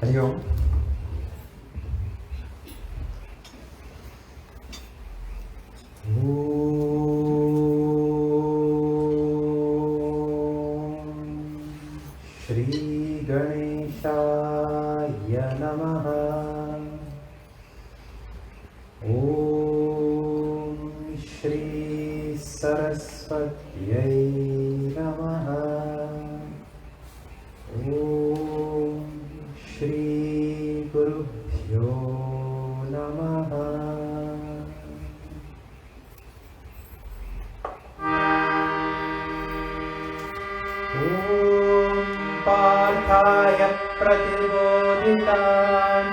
Hari Om. Shri Ganeshaya Namaha. Om Shri Saraswatyai Namaha. Om Shri Gurubhyo Namaha. Om Parthaya Pratibodhitam.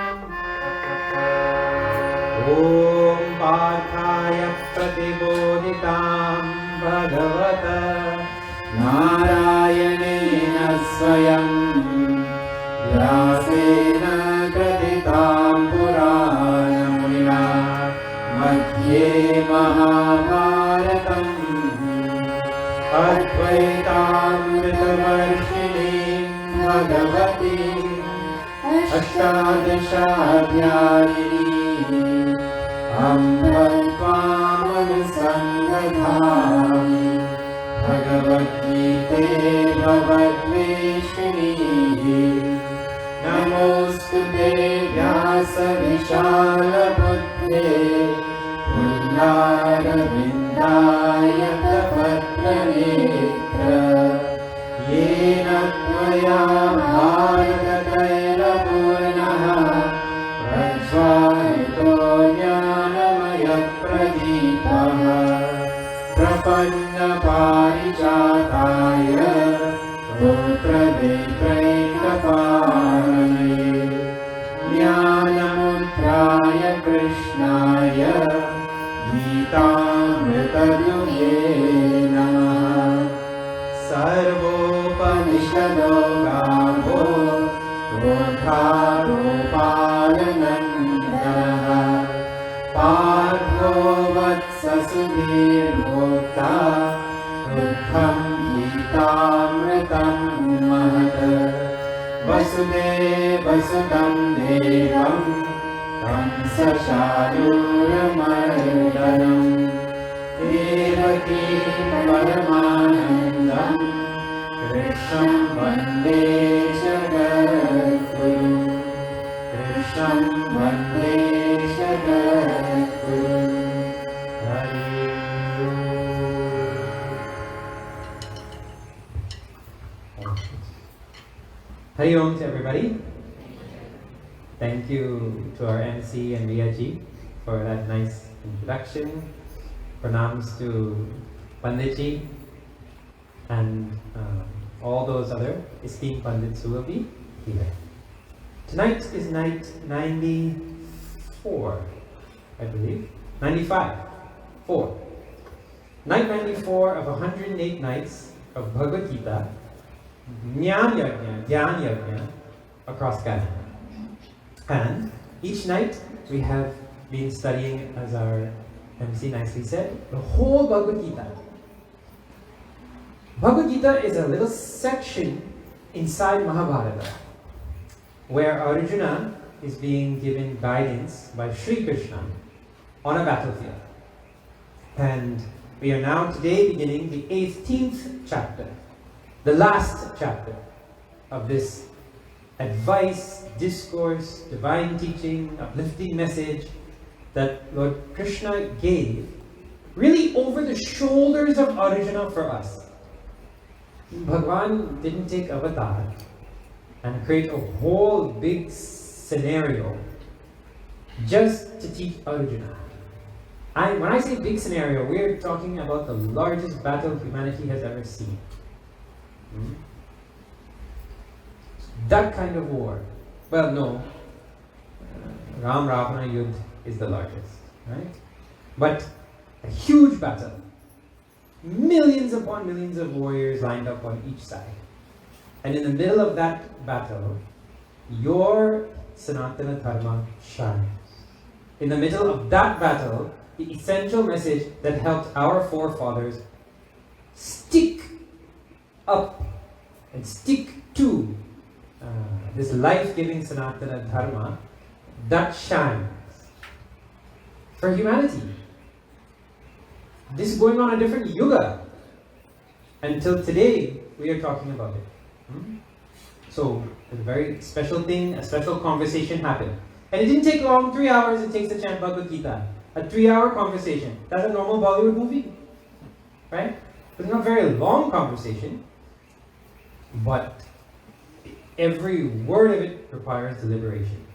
Om Parthaya Pratibodhitam Bhagavata Narayanena Swayam Vyasena Kratitam Purana Madhye Mahabharatam Advaitamritavarshini Bhagavati Ashtadashadyayini Ambatvamanasangadhami Bhagavad Gita Bhagavadveshini Namostute Vyasa Vishala Buddhe Punnaravindaya Tapatpranetra Yena Tvaya Bharatataira Purnaha Prajvalito Jnanamaya Pradipaha Prapanna Parijataya Putradetraikaparane Jnanamudraya Krishnaya Gitamritaduye Namaha Sarvopanishado Gavo Rodharopalanandanaha Partho Vatsasudhir Bhokta Ruddham Gitamritam Mahata Vasudevasudam Devam Tam Sashaduramardhanam Devaki Paramanandam Krishnam Vande Jagadguru Krishnam Vande Jagadguru Hari Om. Hari Om to everybody. Thank you to our MC and Riyaji for that nice introduction. Pranams to Panditji and all those other esteemed Pandits who will be here. Tonight is night 94, I believe. 95. 4. Night 94 of 108 nights of Bhagavad Gita Jnana Yajna across Kali. And each night we have been studying, as our MC nicely said, the whole Bhagavad Gita. Bhagavad Gita is a little section inside Mahabharata where Arjuna is being given guidance by Sri Krishna on a battlefield. And we are now today beginning the 18th chapter, the last chapter of this advice, discourse, divine teaching, uplifting message that Lord Krishna gave really over the shoulders of Arjuna for us. Bhagwan didn't take avatar and create a whole big scenario just to teach Arjuna. When I say big scenario, we're talking about the largest battle humanity has ever seen. That kind of war. Well, no. Ram Ravana Yudh is the largest, right? But a huge battle. Millions upon millions of warriors lined up on each side. And in the middle of that battle, your Sanatana Dharma shines. In the middle of that battle, the essential message that helped our forefathers stick up and stick to this life-giving Sanatana Dharma that shines for humanity. This is going on a different yuga. Until today, we are talking about it. So, a very special thing, a special conversation happened. And it didn't take long, 3 hours it takes to chant Bhagavad Gita. A 3-hour conversation. That's a normal Bollywood movie. Right? It's not a very long conversation, but every word of it requires deliberation.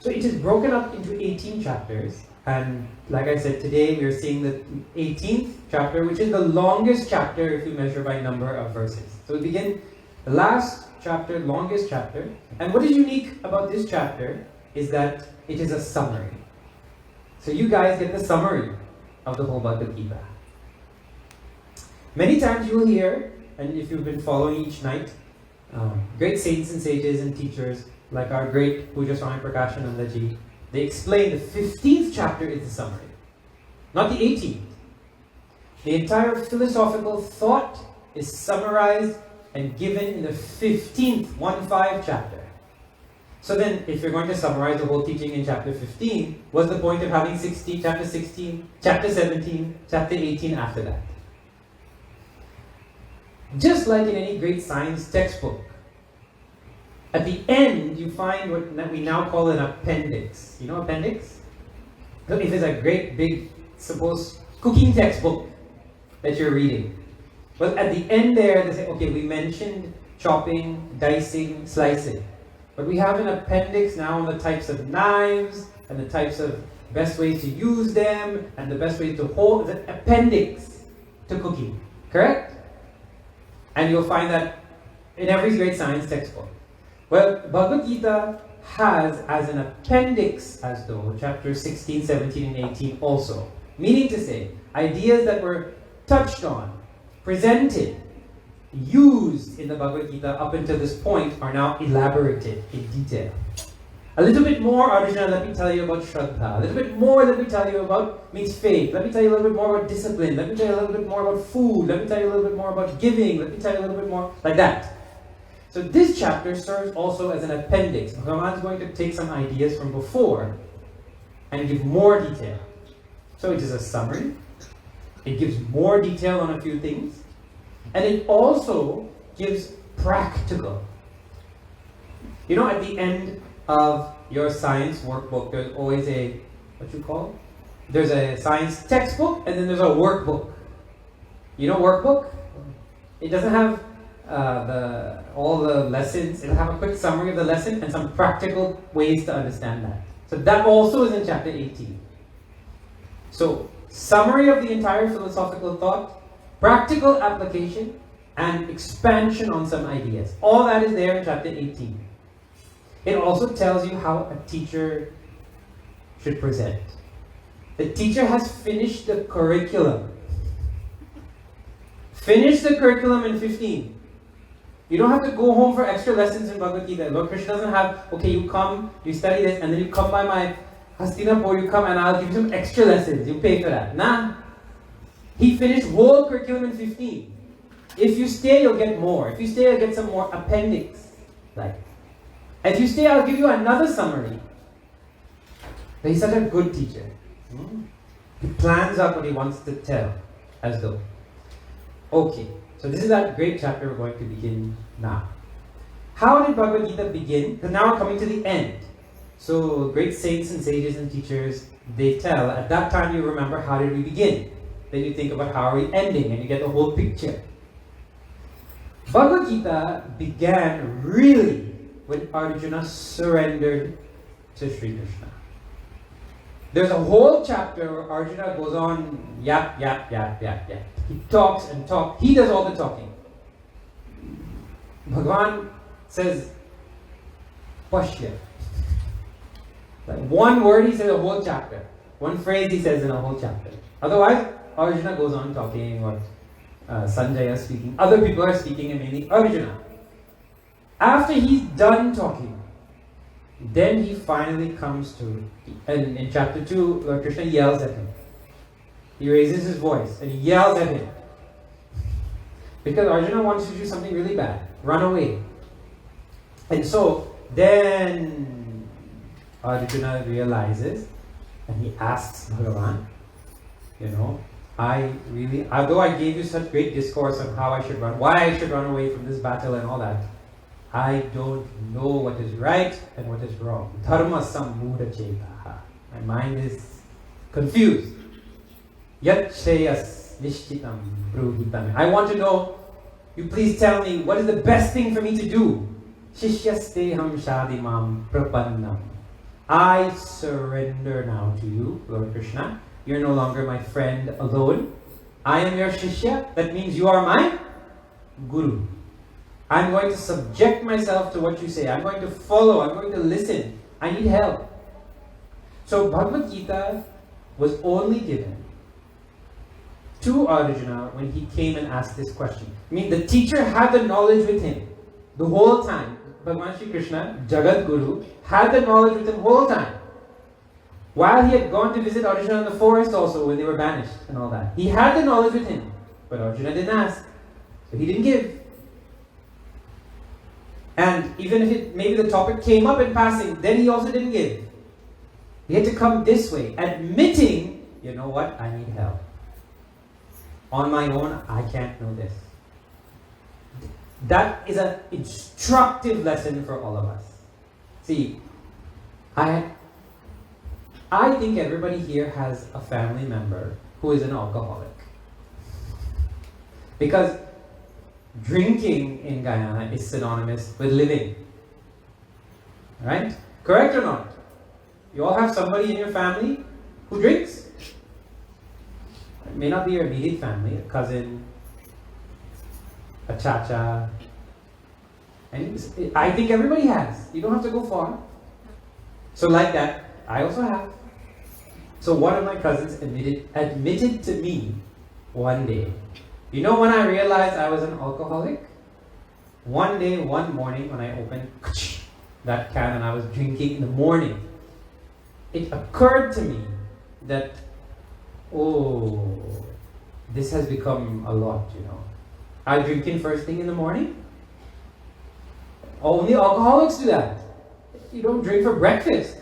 So it is broken up into 18 chapters. And like I said, today we are seeing the 18th chapter, which is the longest chapter if you measure by number of verses. So we begin the last chapter, longest chapter. And what is unique about this chapter is that it is a summary. So you guys get the summary of the whole Bhagavad Gita. Many times you will hear, and if you've been following each night, great saints and sages and teachers like our great Puja Swami Prakashananda Ji, they explain the 15th chapter is the summary, not the 18th. The entire philosophical thought is summarized and given in the 15th, 1-5 chapter. So then, if you're going to summarize the whole teaching in chapter 15, what's the point of having chapter 16, chapter 17, chapter 18 after that? Just like in any great science textbook, at the end you find what we now call an appendix. You know appendix? So if it's a great big, suppose, cooking textbook that you're reading, well, at the end there they say, okay, we mentioned chopping, dicing, slicing. But we have an appendix now on the types of knives and the types of best ways to use them and the best ways to hold the appendix to cooking. Correct? And you'll find that in every great science textbook. Well, Bhagavad Gita has as an appendix, as though, chapters 16, 17, and 18 also. Meaning to say, ideas that were touched on, presented, used in the Bhagavad Gita up until this point are now elaborated in detail. A little bit more, Arjuna, let me tell you about Shraddha. A little bit more, let me tell you about, means faith. Let me tell you a little bit more about discipline. Let me tell you a little bit more about food. Let me tell you a little bit more about giving. Let me tell you a little bit more, like that. So this chapter serves also as an appendix. Bhagavan is going to take some ideas from before and give more detail. So it is a summary. It gives more detail on a few things. And it also gives practical. You know, at the end of your science workbook, there's always a, what you call it? There's a science textbook and then there's a workbook. You know workbook? It doesn't have all the lessons. It'll have a quick summary of the lesson and some practical ways to understand that. So that also is in chapter 18. So, summary of the entire philosophical thought, practical application, and expansion on some ideas. All that is there in chapter 18. It also tells you how a teacher should present. The teacher has finished the curriculum. Finish the curriculum in 15. You don't have to go home for extra lessons in Bhagavad Gita. Lord Krishna doesn't have, okay, you come, you study this, and then you come by my Hastinapur, you come and I'll give you some extra lessons. You pay for that. Nah. He finished whole curriculum in 15. If you stay, you'll get more. If you stay, you'll get some more appendix. Like, if you stay, I'll give you another summary. But he's such a good teacher. He plans out what he wants to tell, as though. Okay, so this is that great chapter we're going to begin now. How did Bhagavad Gita begin? Because now we're coming to the end. So great saints and sages and teachers, they tell, at that time you remember how did we begin. Then you think about how are we ending and you get the whole picture. Bhagavad Gita began really when Arjuna surrendered to Sri Krishna. There's a whole chapter where Arjuna goes on yap. He talks and talks. He does all the talking. Bhagavan says, Pashya. Like one word he says a whole chapter. One phrase he says in a whole chapter. Otherwise, Arjuna goes on talking, or Sanjaya speaking. Other people are speaking, and mainly Arjuna. After he's done talking, then he finally comes to, and in chapter 2, Lord Krishna yells at him. He raises his voice and he yells at him. Because Arjuna wants to do something really bad. Run away. And so then Arjuna realizes and he asks Bhagavan, although I gave you such great discourse on how I should run, why I should run away from this battle and all that, I don't know what is right and what is wrong. Dharma sammuda chetaha. My mind is confused. Yat shreyas nishchitam bruhitam. I want to know, you please tell me, what is the best thing for me to do? Shishyasteham shadimam prapannam. I surrender now to you, Lord Krishna. You're no longer my friend alone. I am your Shishya. That means you are my Guru. I'm going to subject myself to what you say. I'm going to follow. I'm going to listen. I need help. So Bhagavad Gita was only given to Arjuna when he came and asked this question. I mean, the teacher had the knowledge with him the whole time. Bhagavan Shri Krishna, Jagat Guru, had the knowledge with him the whole time. While he had gone to visit Arjuna in the forest also when they were banished and all that. He had the knowledge with him. But Arjuna didn't ask. So he didn't give. And even if maybe the topic came up in passing, then he also didn't give. He had to come this way, admitting, you know what, I need help. On my own, I can't know this. That is an instructive lesson for all of us. See, I think everybody here has a family member who is an alcoholic. Because drinking in Guyana is synonymous with living. Right? Correct or not? You all have somebody in your family who drinks. It may not be your immediate family, a cousin, a cha-cha. And I think everybody has. You don't have to go far. So like that, I also have. So one of my cousins admitted to me one day. You know when I realized I was an alcoholic? One day, one morning when I opened that can and I was drinking in the morning, it occurred to me that, this has become a lot, I drink in first thing in the morning. Only alcoholics do that. You don't drink for breakfast.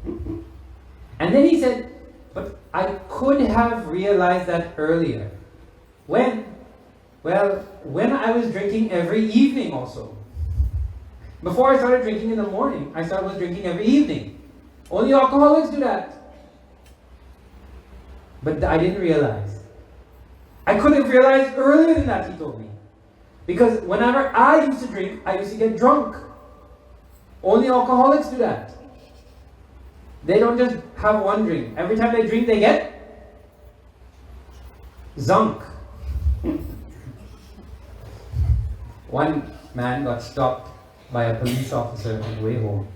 And then he said, but I could have realized that earlier. When? Well, when I was drinking every evening also. Before I started drinking in the morning, I started drinking every evening. Only alcoholics do that. But I didn't realize. I could have realized earlier than that, he told me. Because whenever I used to drink, I used to get drunk. Only alcoholics do that. They don't just have one drink. Every time they drink, they get zunk. One man got stopped by a police officer on the way home.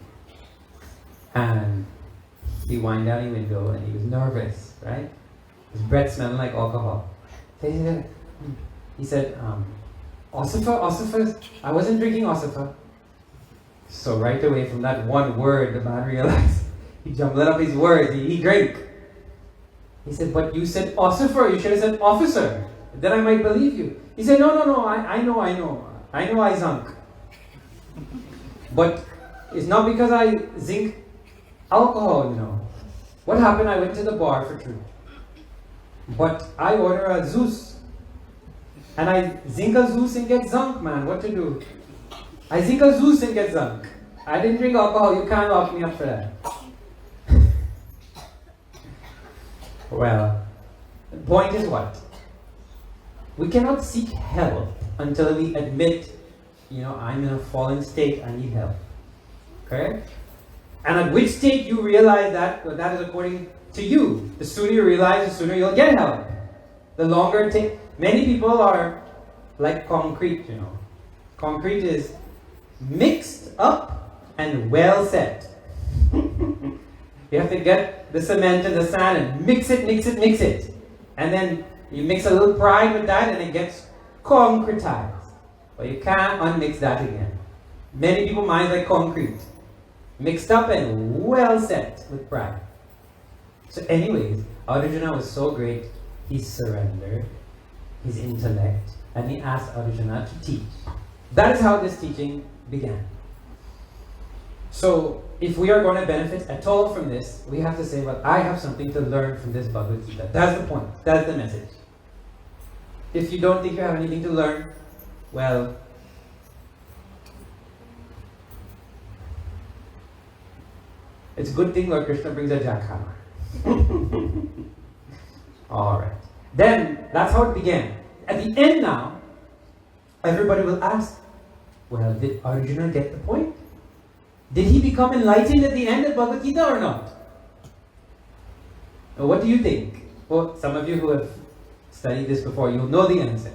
And he wind down the window and he was nervous, right? His breath smelling like alcohol. He said, Ossifer, I wasn't drinking Ossifer. So right away from that one word, the man realized, he jumbled up his words, he drank. He said, but you said Ossifer, you should have said officer. Then I might believe you. He said, no, I know I zunk. But it's not because I zinc alcohol, What happened, I went to the bar for truth. But I order a Zeus. And I zinc a Zeus and get zunk, man. What to do? I zinc a Zeus and get zunk. I didn't drink alcohol. You can't lock me up for that. Well, the point is what? We cannot seek help until we admit, I'm in a fallen state, I need help. Correct? And at which state you realize that, that is according to you. The sooner you realize, the sooner you'll get help. The longer it takes. Many people are like concrete, Concrete is mixed up and well set. You have to get the cement and the sand and mix it. And then you mix a little pride with that and it gets concretized. But you can't unmix that again. Many people's minds like concrete. Mixed up and well set with pride. So anyways, Arjuna was so great, he surrendered his intellect and he asked Arjuna to teach. That is how this teaching began. So, if we are going to benefit at all from this, we have to say, well, I have something to learn from this Bhagavad Gita. That's the point. That's the message. If you don't think you have anything to learn, well, it's a good thing Lord Krishna brings a jackhammer. Alright. Then, that's how it began. At the end now, everybody will ask, well, did Arjuna get the point? Did he become enlightened at the end of Bhagavad Gita or not? Now, what do you think? Well, some of you who have studied this before, you'll know the answer.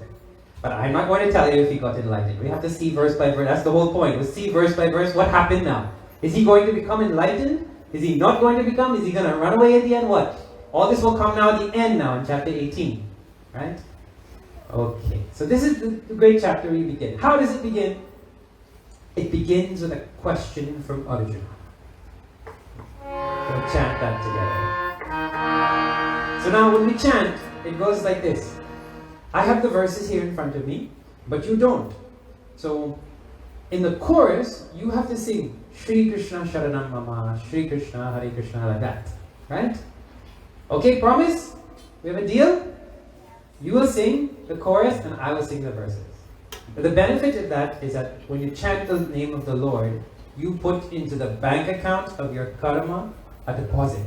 But I'm not going to tell you if he got enlightened. We have to see verse by verse. That's the whole point. We'll see verse by verse what happened now. Is he going to become enlightened? Is he not going to become? Is he going to run away at the end? What? All this will come now at the end now in chapter 18. Right? Okay. So this is the great chapter we begin. How does it begin? It begins with a question from Arjuna. We'll chant that together. So now when we chant, it goes like this. I have the verses here in front of me, but you don't. So in the chorus, you have to sing Shri Krishna Sharanam Mama, Shri Krishna, Hare Krishna, like that. Right? Okay, promise? We have a deal? You will sing the chorus and I will sing the verses. But the benefit of that is that when you chant the name of the Lord, you put into the bank account of your karma a deposit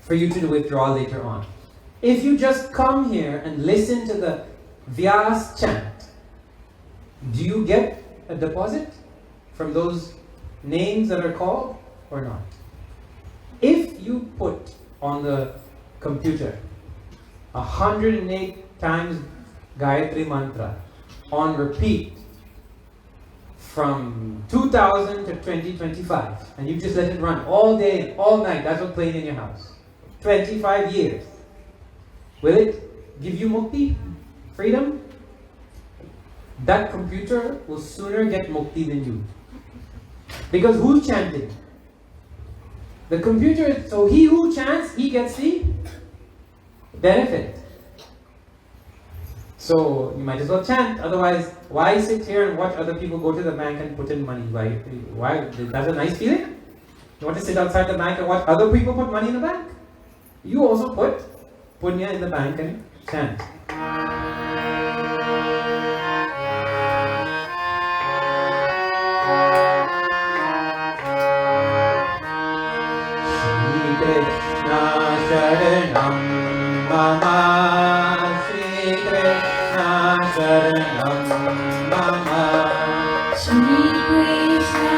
for you to withdraw later on. If you just come here and listen to the Vyas chant, do you get a deposit from those names that are called or not? If you put on the computer 108 times Gayatri Mantra on repeat from 2000 to 2025, and you just let it run all day, all night, that's what's playing in your house. 25 years. Will it give you mukti? Freedom? That computer will sooner get mukti than you. Because who's chanting? The computer, so he who chants, he gets the benefit. So you might as well chant. Otherwise, why sit here and watch other people go to the bank and put in money? Why? That's a nice feeling. You want to sit outside the bank and watch other people put money in the bank? You also put punya in the bank and chant. Shri Krishna Sharanam Mama, Shri Krishna Sharanam Mama, Shri Krishna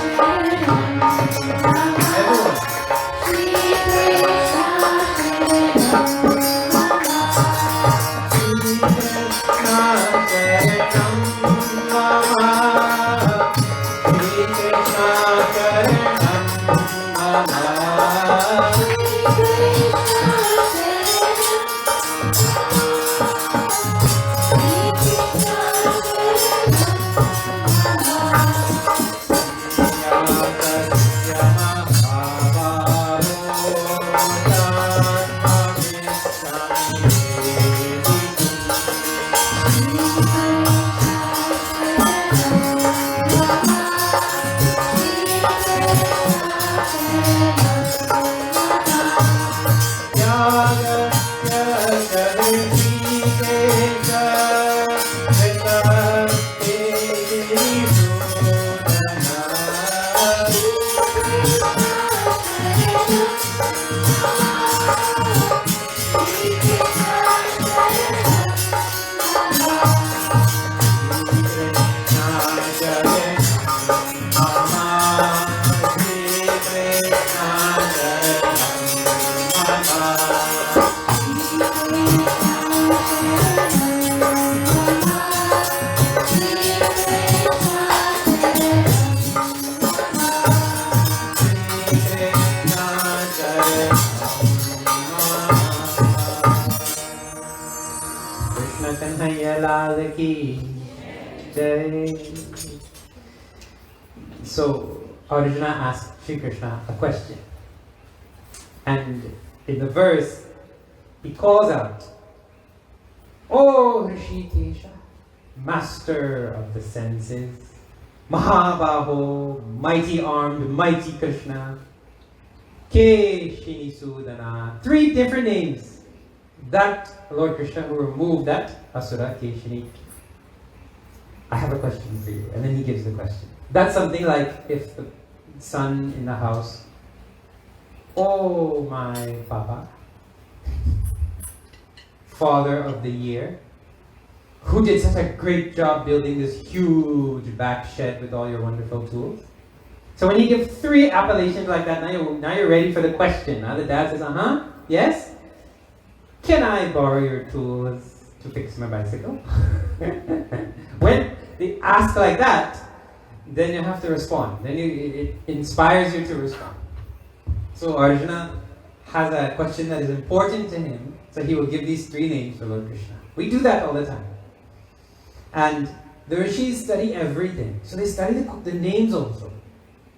Sharanam Mama, Shri Krishna Sharanam Mama, Shri Krishna Sharanam Mama, Shri Krishna Sharanam Mama. So Arjuna asked Sri Krishna a question, and in the verse he calls out, "Oh Hrishikesha, master of the senses, Mahabaho, mighty armed, mighty Krishna. Keshini Sudana. 3 different names. That Lord Krishna who removed that Asura Keshini. I have a question for you. And then he gives the question. That's something like if the son in the house, oh my Papa, father of the year, who did such a great job building this huge back shed with all your wonderful tools. So when you give 3 appellations like that, now you're ready for the question. Now the dad says, yes? Can I borrow your tools to fix my bicycle? When they ask like that, then you have to respond. Then it inspires you to respond. So Arjuna has a question that is important to him, so he will give these 3 names for Lord Krishna. We do that all the time. And the rishis study everything. So they study the names also.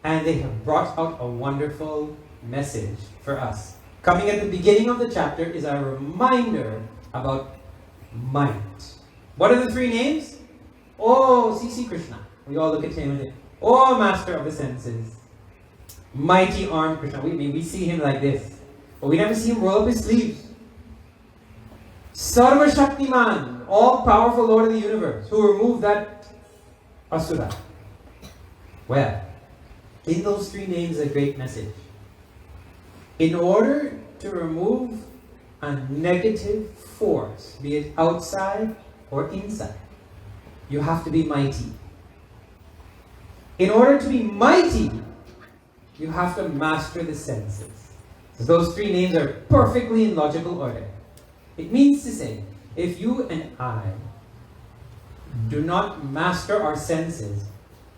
And they have brought out a wonderful message for us. Coming at the beginning of the chapter is a reminder about might. What are the 3 names? Oh, C.C. Krishna. We all look at him and say, oh, master of the senses. Mighty armed Krishna. We see him like this. But we never see him roll up his sleeves. Sarva Shaktiman, all-powerful Lord of the universe, who removed that Asura. Well, in those 3 names is a great message. In order to remove a negative force, be it outside or inside, you have to be mighty. In order to be mighty, you have to master the senses. So those 3 names are perfectly in logical order. It means to say, if you and I do not master our senses,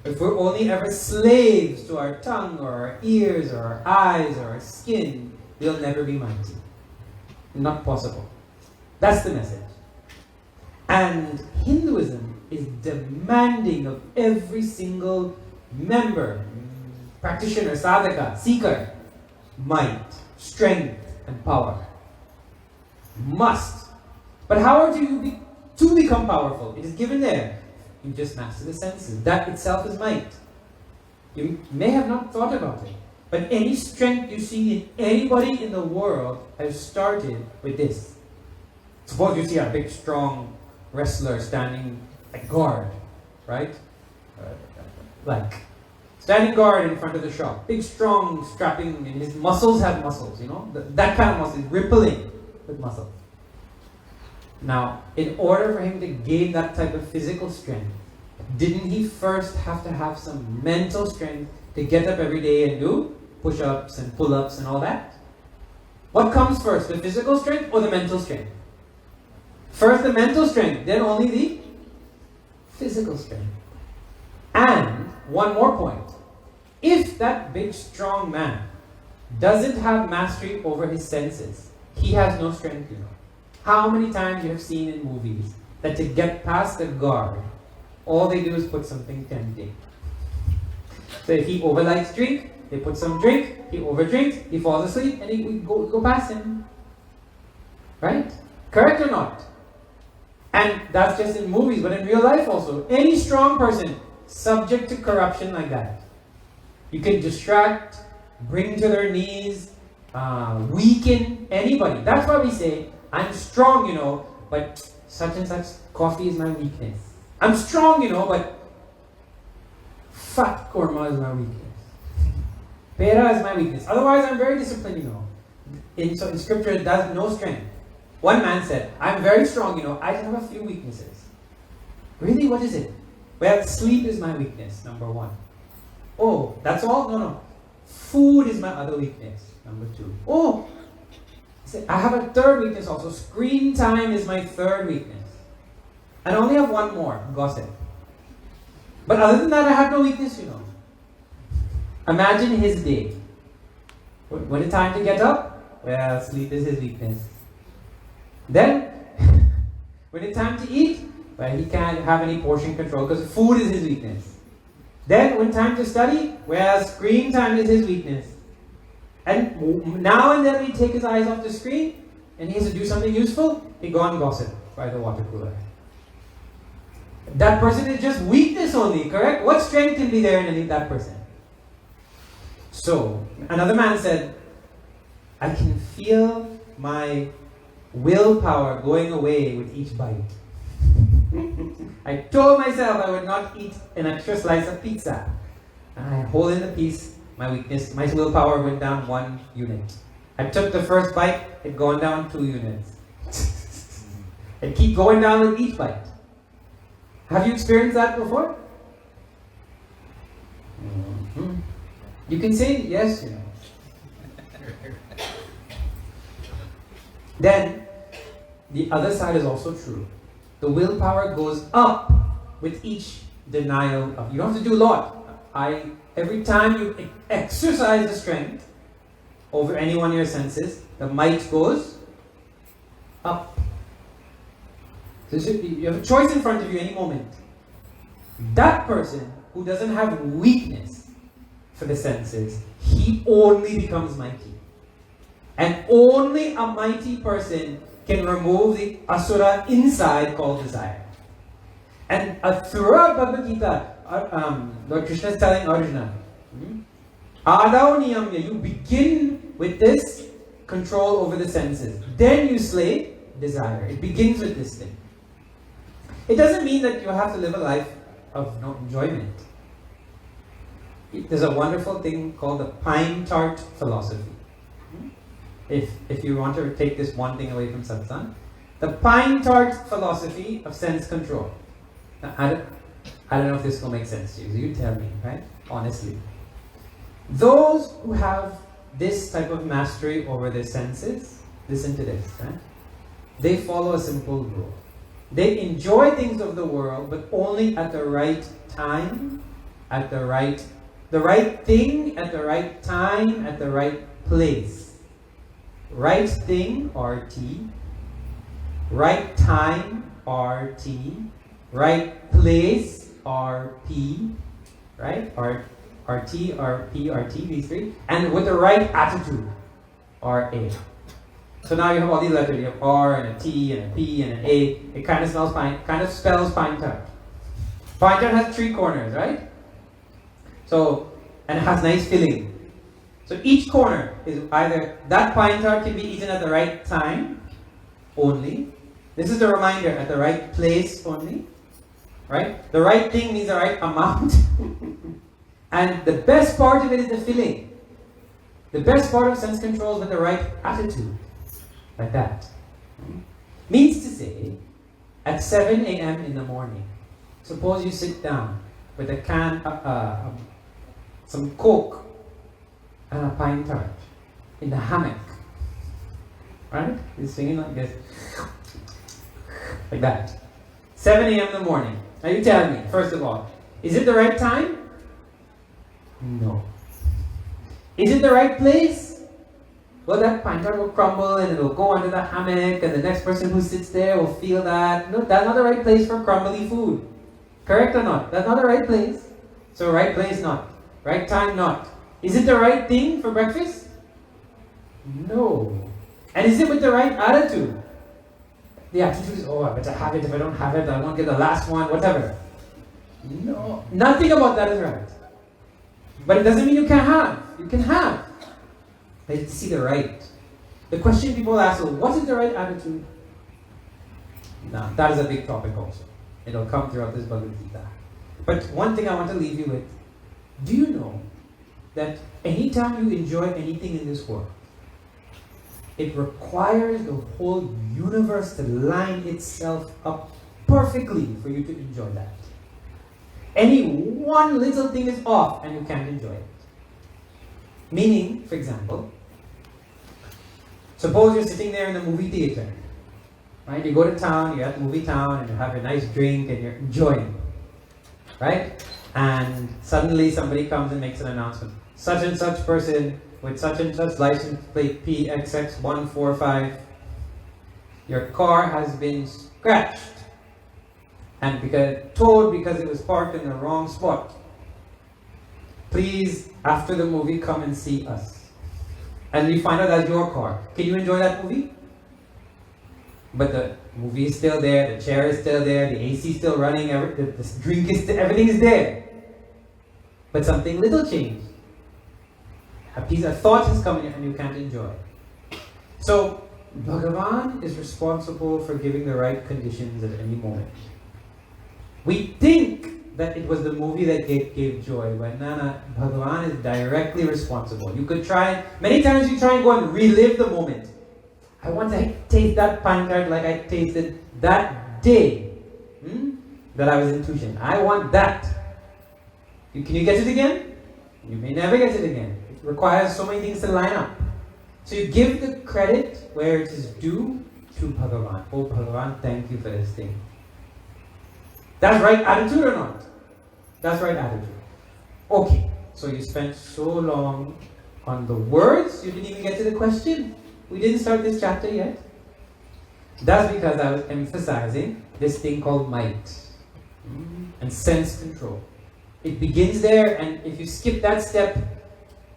if we're only ever slaves to our tongue or our ears or our eyes or our skin, we'll never be mighty. Not possible. That's the message. And Hinduism is demanding of every single member, practitioner, sadhaka, seeker, might, strength, and power. Must. But how do you to become powerful? It is given there. You just master the senses. That itself is might. You may have not thought about it, but any strength you see in anybody in the world has started with this. Suppose you see a big, strong wrestler standing like guard, right? Like standing guard in front of the shop. Big, strong, strapping, and his muscles have muscles, you know? That kind of muscle is rippling with muscle. Now, in order for him to gain that type of physical strength, didn't he first have to have some mental strength to get up every day and do push-ups and pull-ups and all that? What comes first, the physical strength or the mental strength? First the mental strength, then only the physical strength. And one more point. If that big, strong man doesn't have mastery over his senses, he has no strength, you know. How many times you have seen in movies that to get past the guard, all they do is put something tempting. So if he overlikes drink, they put some drink, he overdrinks, he falls asleep, and we go past him. Right? Correct or not? And that's just in movies, but in real life also. Any strong person subject to corruption like that. You can distract, bring to their knees, weaken anybody. That's why we say, I'm strong, you know, but such and such coffee is my weakness. I'm strong, you know, but fat korma is my weakness. Pera is my weakness. Otherwise, I'm very disciplined, you know. In scripture, it does no strength. One man said, I'm very strong, you know, I have a few weaknesses. Really? What is it? Well, sleep is my weakness, number 1. Oh, that's all? No. Food is my other weakness, number 2. Oh, I have a third weakness also. Screen time is my third weakness. And I only have one more, gossip. But other than that, I have no weakness, you know. Imagine his day. When it's time to get up, well, sleep is his weakness. Then, when it's time to eat, well, he can't have any portion control because food is his weakness. Then, when time to study, well, screen time is his weakness. And now and then when he take his eyes off the screen and he has to do something useful, he go and gossip by the water cooler. That person is just weakness only, correct? What strength can be there in that person? So, another man said, I can feel my willpower going away with each bite. I told myself I would not eat an extra slice of pizza. And I hold in the piece, my weakness, my willpower went down 1 unit. I took the first bite, it gone down 2 units. And keep going down with each bite. Have you experienced that before? Mm-hmm. You can say yes, you know. Then, the other side is also true. The willpower goes up with each denial of. You don't have to do a lot. Every time you exercise the strength over any one of your senses, the might goes up. So you have a choice in front of you any moment. That person who doesn't have weakness for the senses, he only becomes mighty. And only a mighty person can remove the asura inside called desire. And throughout Bhagavad Gita, Lord Krishna is telling Arjuna, Ādau niyamya, you begin with this control over the senses. Then you slay desire. It begins with this thing. It doesn't mean that you have to live a life of no enjoyment. There's a wonderful thing called the pine tart philosophy. If you want to take this one thing away from satsang, the pine tart philosophy of sense control. Now, I don't know if this will make sense to you. So you tell me, right? Honestly. Those who have this type of mastery over their senses, listen to this, right? They follow a simple rule. They enjoy things of the world, but only at the right time, at the right thing, at the right time, at the right place. Right thing, RT. Right time, RT. Right place, RP. Right? RT, RP, RT, these three. And with the right attitude, RA. So now you have all these letters. You have R and a T and a P and an A. It kind of spells pine tart. Pine tart has 3 corners, right? So, and it has nice filling. So each corner is either that pine tart can be eaten at the right time only. This is the reminder, at the right place only. Right? The right thing means the right amount. And the best part of it is the filling. The best part of sense control is with the right attitude. Like that. Means to say, at 7 a.m. in the morning, suppose you sit down with a can, some Coke and a pine tart in the hammock. Right? You're singing like this. Like that. 7 a.m. in the morning. Now you tell me, first of all, is it the right time? No. Is it the right place? Well, that pine tart will crumble and it will go under the hammock and the next person who sits there will feel that. No, that's not the right place for crumbly food. Correct or not? That's not the right place. So right place not. Right time not. Is it the right thing for breakfast? No. And is it with the right attitude? The attitude is, oh, I better have it. If I don't have it, I won't get the last one, whatever. No. Nothing about that is right. But it doesn't mean you can't have. You can have. But you see the right. The question people ask, well, what is the right attitude? Now, that is a big topic also. It'll come throughout this Bhagavad Gita. But one thing I want to leave you with, do you know that anytime you enjoy anything in this world, it requires the whole universe to line itself up perfectly for you to enjoy that. Any one little thing is off and you can't enjoy it. Meaning, for example, suppose you're sitting there in the movie theater. Right? You go to town, you're at the movie town, and you have a nice drink and you're enjoying. Right? And suddenly somebody comes and makes an announcement. Such and such person with such and such license plate PXX145, your car has been scratched and towed because it was parked in the wrong spot. Please, after the movie, come and see us. And you find out that's your car. Can you enjoy that movie? But the movie is still there, the chair is still there, the AC is still running, the drink is there, everything is there. But something little changed. A thought has come in and you can't enjoy. So, Bhagavan is responsible for giving the right conditions at any moment. We think that it was the movie that gave joy, but no, Bhagavan is directly responsible. You could try, many times you try and go and relive the moment. I want to taste that pine tart like I tasted that day that I was in Tushin. I want that. Can you get it again? You may never get it again. It requires so many things to line up. So you give the credit where it is due to Bhagavan. Oh Bhagavan, thank you for this thing. That's right attitude or not? That's right attitude. Okay, so you spent so long on the words, you didn't even get to the question. We didn't start this chapter yet. That's because I was emphasizing this thing called might and sense control. It begins there, and if you skip that step,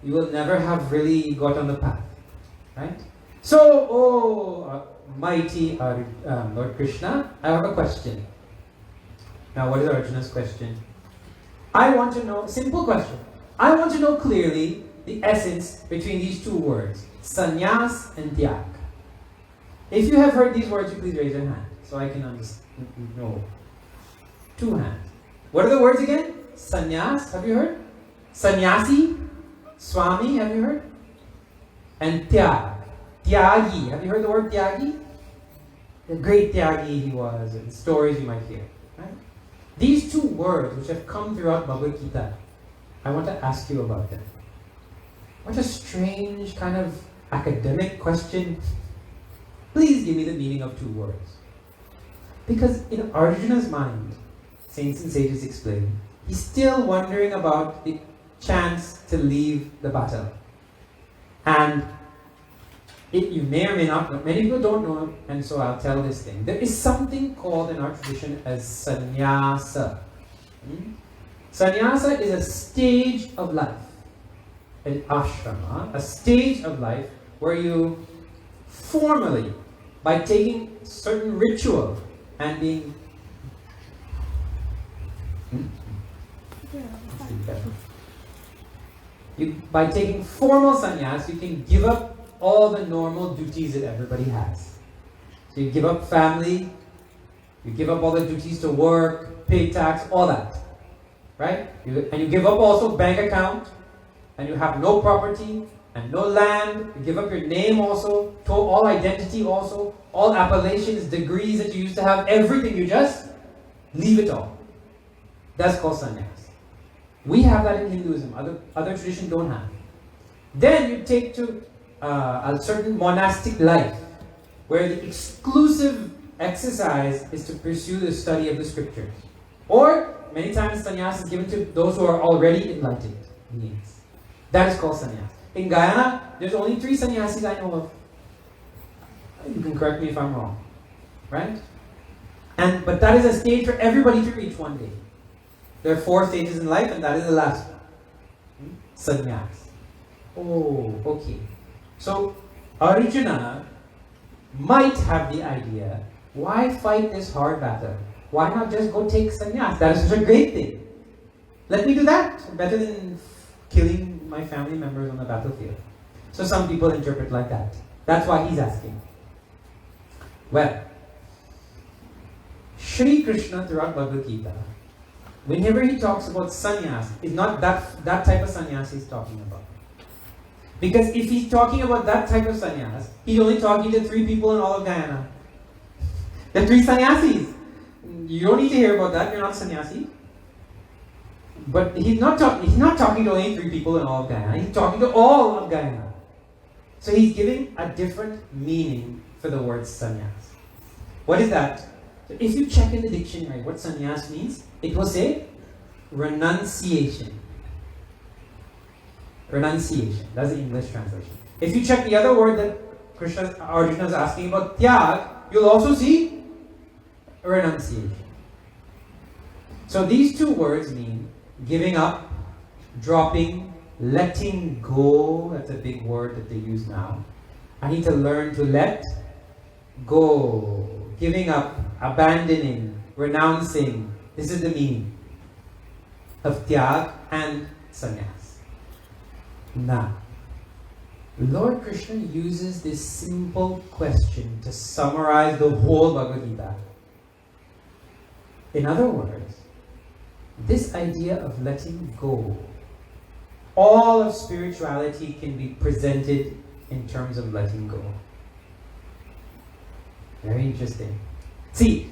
you will never have really got on the path. Right? So, mighty Lord Krishna, I have a question. Now, what is Arjuna's question? I want to know, simple question. I want to know clearly the essence between these two words, sannyas and tyag. If you have heard these words, you please raise your hand so I can understand. No. 2 hands. What are the words again? Sannyas, have you heard? Sannyasi, Swami, have you heard? And tyag. Tyagi, have you heard the word tyagi? The great tyagi he was, and stories you might hear. Right? These 2 words which have come throughout Bhagavad Gita, I want to ask you about them. What a strange kind of academic question. Please give me the meaning of 2 words. Because in Arjuna's mind, saints and sages explain, he's still wondering about the chance to leave the battle. And you may or may not know, many people don't know, and so I'll tell this thing. There is something called in our tradition as sannyasa. Sannyasa is a stage of life. An ashrama, a stage of life where you formally, by taking certain ritual and being by taking formal sannyas, you can give up all the normal duties that everybody has. So you give up family, you give up all the duties to work, pay tax, all that. Right? And you give up also bank account, and you have no property and no land. You give up your name also, all identity also, all appellations, degrees that you used to have, everything. You just leave it all. That's called sannyas. We have that in Hinduism. Other traditions don't have. Then you take to a certain monastic life, where the exclusive exercise is to pursue the study of the scriptures. Or many times sannyas is given to those who are already enlightened beings. That is called sannyas. In Guyana, there's only 3 sannyasis I know of. You can correct me if I'm wrong. Right? But that is a stage for everybody to reach one day. There are 4 stages in life, and that is the last one. Sannyas. Oh, okay. So, Arjuna might have the idea, why fight this hard battle? Why not just go take sannyas? That is such a great thing. Let me do that. Better than killing my family members on the battlefield. So some people interpret like that. That's why he's asking. Well, Shri Krishna throughout Bhagavad Gita, whenever he talks about sannyas, it's not that type of sannyas he's talking about. Because if he's talking about that type of sannyas, he's only talking to 3 people in all of Guyana. The 3 sannyasis. You don't need to hear about that, you're not sannyasi. But he's not talking to only 3 people in all of Guyana, he's talking to all of Guyana. So he's giving a different meaning for the word sannyas. What is that? So if you check in the dictionary what sannyas means, it will say renunciation. Renunciation. That's the English translation. If you check the other word that Arjuna is asking about, tyag, you'll also see renunciation. So these 2 words mean giving up, dropping, letting go. That's a big word that they use now. I need to learn to let go, giving up, abandoning, renouncing. This is the meaning of tyag and sannyas. Now, Lord Krishna uses this simple question to summarize the whole Bhagavad Gita. In other words, this idea of letting go, all of spirituality can be presented in terms of letting go. Very interesting. See,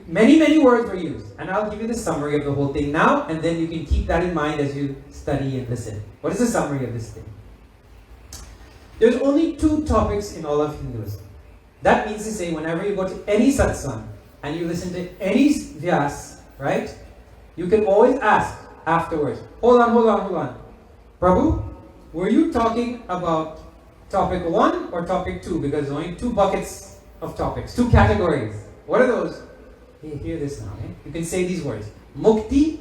many words were used, and I'll give you the summary of the whole thing now, and then you can keep that in mind as you study and listen. What is the summary of this thing? There's only 2 topics in all of Hinduism. That means to say, whenever you go to any satsang and you listen to any vyas, right? You can always ask afterwards, hold on. Prabhu, were you talking about topic 1 or topic 2? Because there's only 2 buckets of topics, 2 categories. What are those? Hey, hear this now. Eh? You can say these words. Mukti.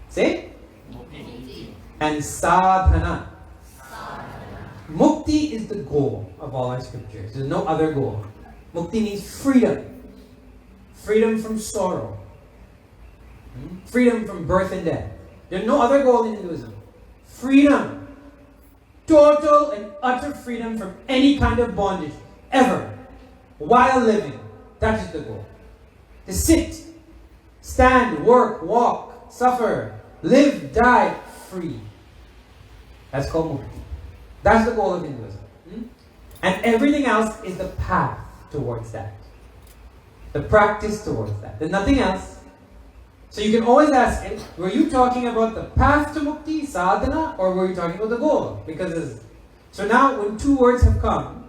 Say? Mukti. And sadhana. Mukti is the goal of all our scriptures. There's no other goal. Mukti means freedom. Freedom from sorrow. Freedom from birth and death. There's no other goal in Hinduism. Freedom. Total and utter freedom from any kind of bondage. Ever. While living. That is the goal. To sit, stand, work, walk, suffer, live, die, free. That's called mukti. That's the goal of Hinduism. And everything else is the path towards that. The practice towards that. There's nothing else. So you can always ask, were you talking about the path to mukti, sadhana, or were you talking about the goal? So now when 2 words have come,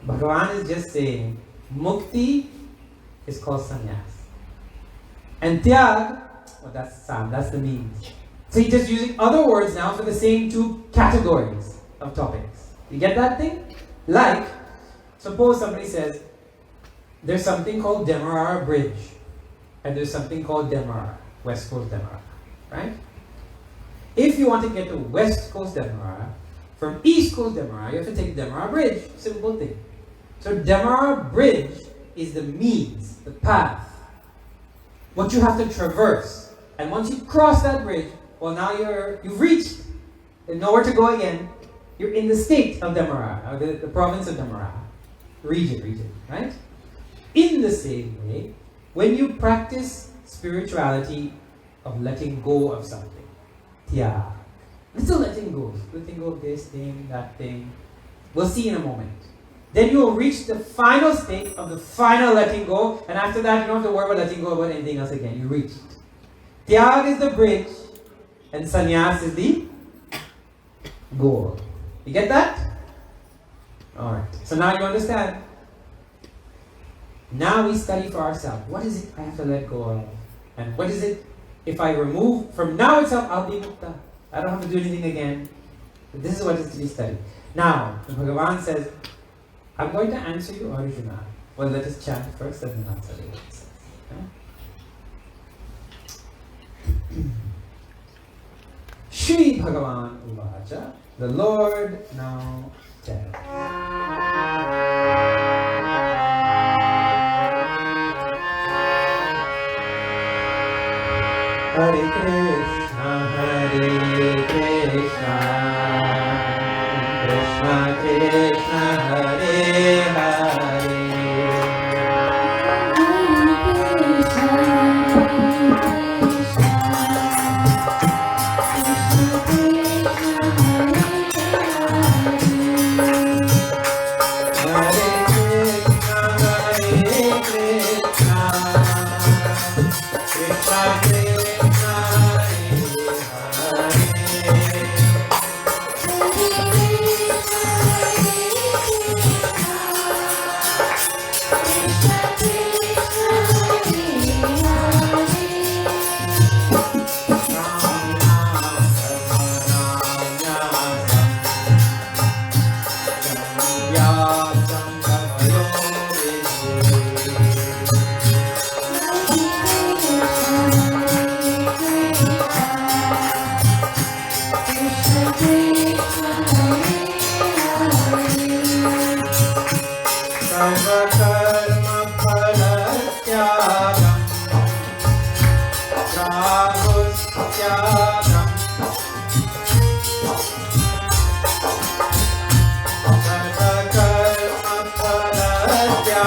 Bhagavan is just saying, mukti is called sannyas. And tyag, that's the means. So he's just using other words now for the same 2 categories of topics. You get that thing? Like, suppose somebody says, there's something called Demerara Bridge, and there's something called Demerara, West Coast Demerara, right? If you want to get to West Coast Demerara, from East Coast Demerara, you have to take Demerara Bridge. Simple thing. So Demerara Bridge is the means, the path, what you have to traverse. And once you cross that bridge, well, now you've reached, there's nowhere to go again. You're in the state of Demerara, or the province of Demerara, region, right? In the same way, when you practice spirituality of letting go of something, tyag, little letting go of this thing, that thing, we'll see in a moment. Then you will reach the final state of the final letting go, and after that you don't have to worry about letting go about anything else again. You reach it. Tyag is the bridge, and sannyas is the goal. You get that? Alright. So now you understand. Now we study for ourselves. What is it I have to let go of? And what is it if I remove, from now itself, I'll be mukta. I don't have to do anything again. But this is what is to be studied. Now, Bhagavan says, I'm going to answer you, Arjuna. Well, let us chant first and then answer the answers. Okay? Shri Bhagavan Uvacha, the Lord now tells. Hare Krishna, Krishna Krishna, Hare Hare. So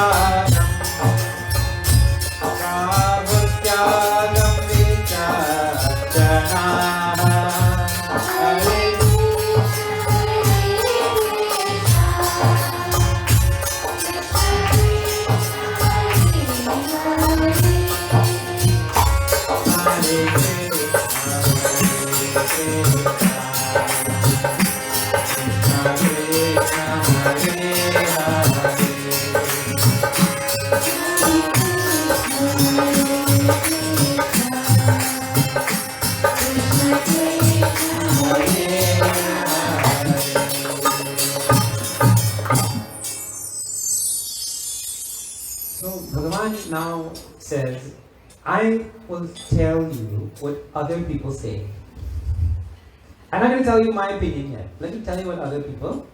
Bhagavan now says, I will tell you what other people say. I'm not going to tell you my opinion yet. Let me tell you what other people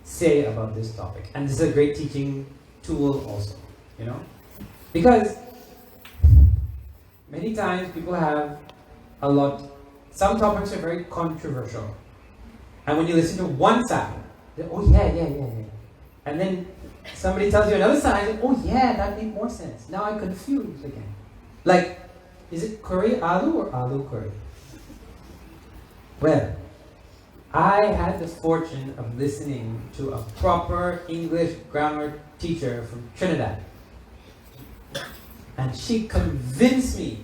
say about this topic. And this is a great teaching tool also, you know. Because many times people have some topics are very controversial. And when you listen to one side, oh yeah. And then somebody tells you another side, oh yeah, that makes more sense. Now I'm confused again. Like, is it curry aloo or aloo curry? Well, I had the fortune of listening to a proper English grammar teacher from Trinidad. And she convinced me,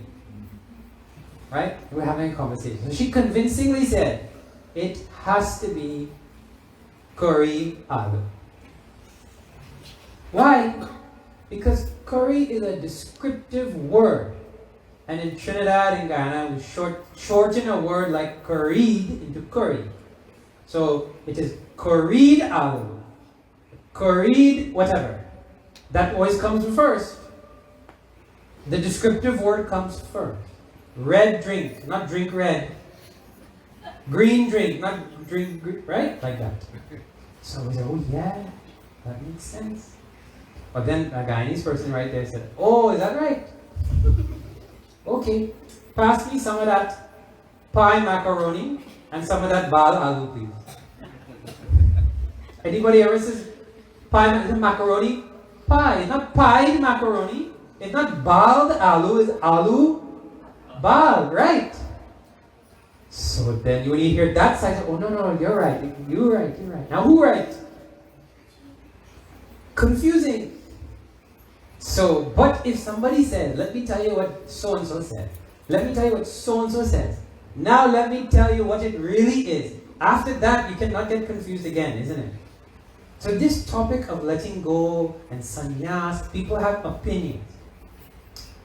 right? We're having a conversation. So she convincingly said, it has to be curry aloo. Why? Because curry is a descriptive word. And in Trinidad and Guyana, we shorten a word like curried into curry. So it is curried aloo, curried whatever. That always comes first. The descriptive word comes first. Red drink, not drink red. Green drink, not drink green, right? Like that. So we say, oh yeah, that makes sense. But then a Guyanese person right there said, oh, is that right? Okay, pass me some of that pie macaroni and some of that bal aloo, please. Anybody ever says pie macaroni? Pie, it's not pied macaroni. It's not bald aloo, it's aloo bal, right? So then when you hear that side, oh no, you're right. You're right. Now who right? Confusing. So, but if somebody says, let me tell you what so-and-so said. Let me tell you what so-and-so says. Now let me tell you what it really is. After that, you cannot get confused again, isn't it? So this topic of letting go and sannyas, people have opinions.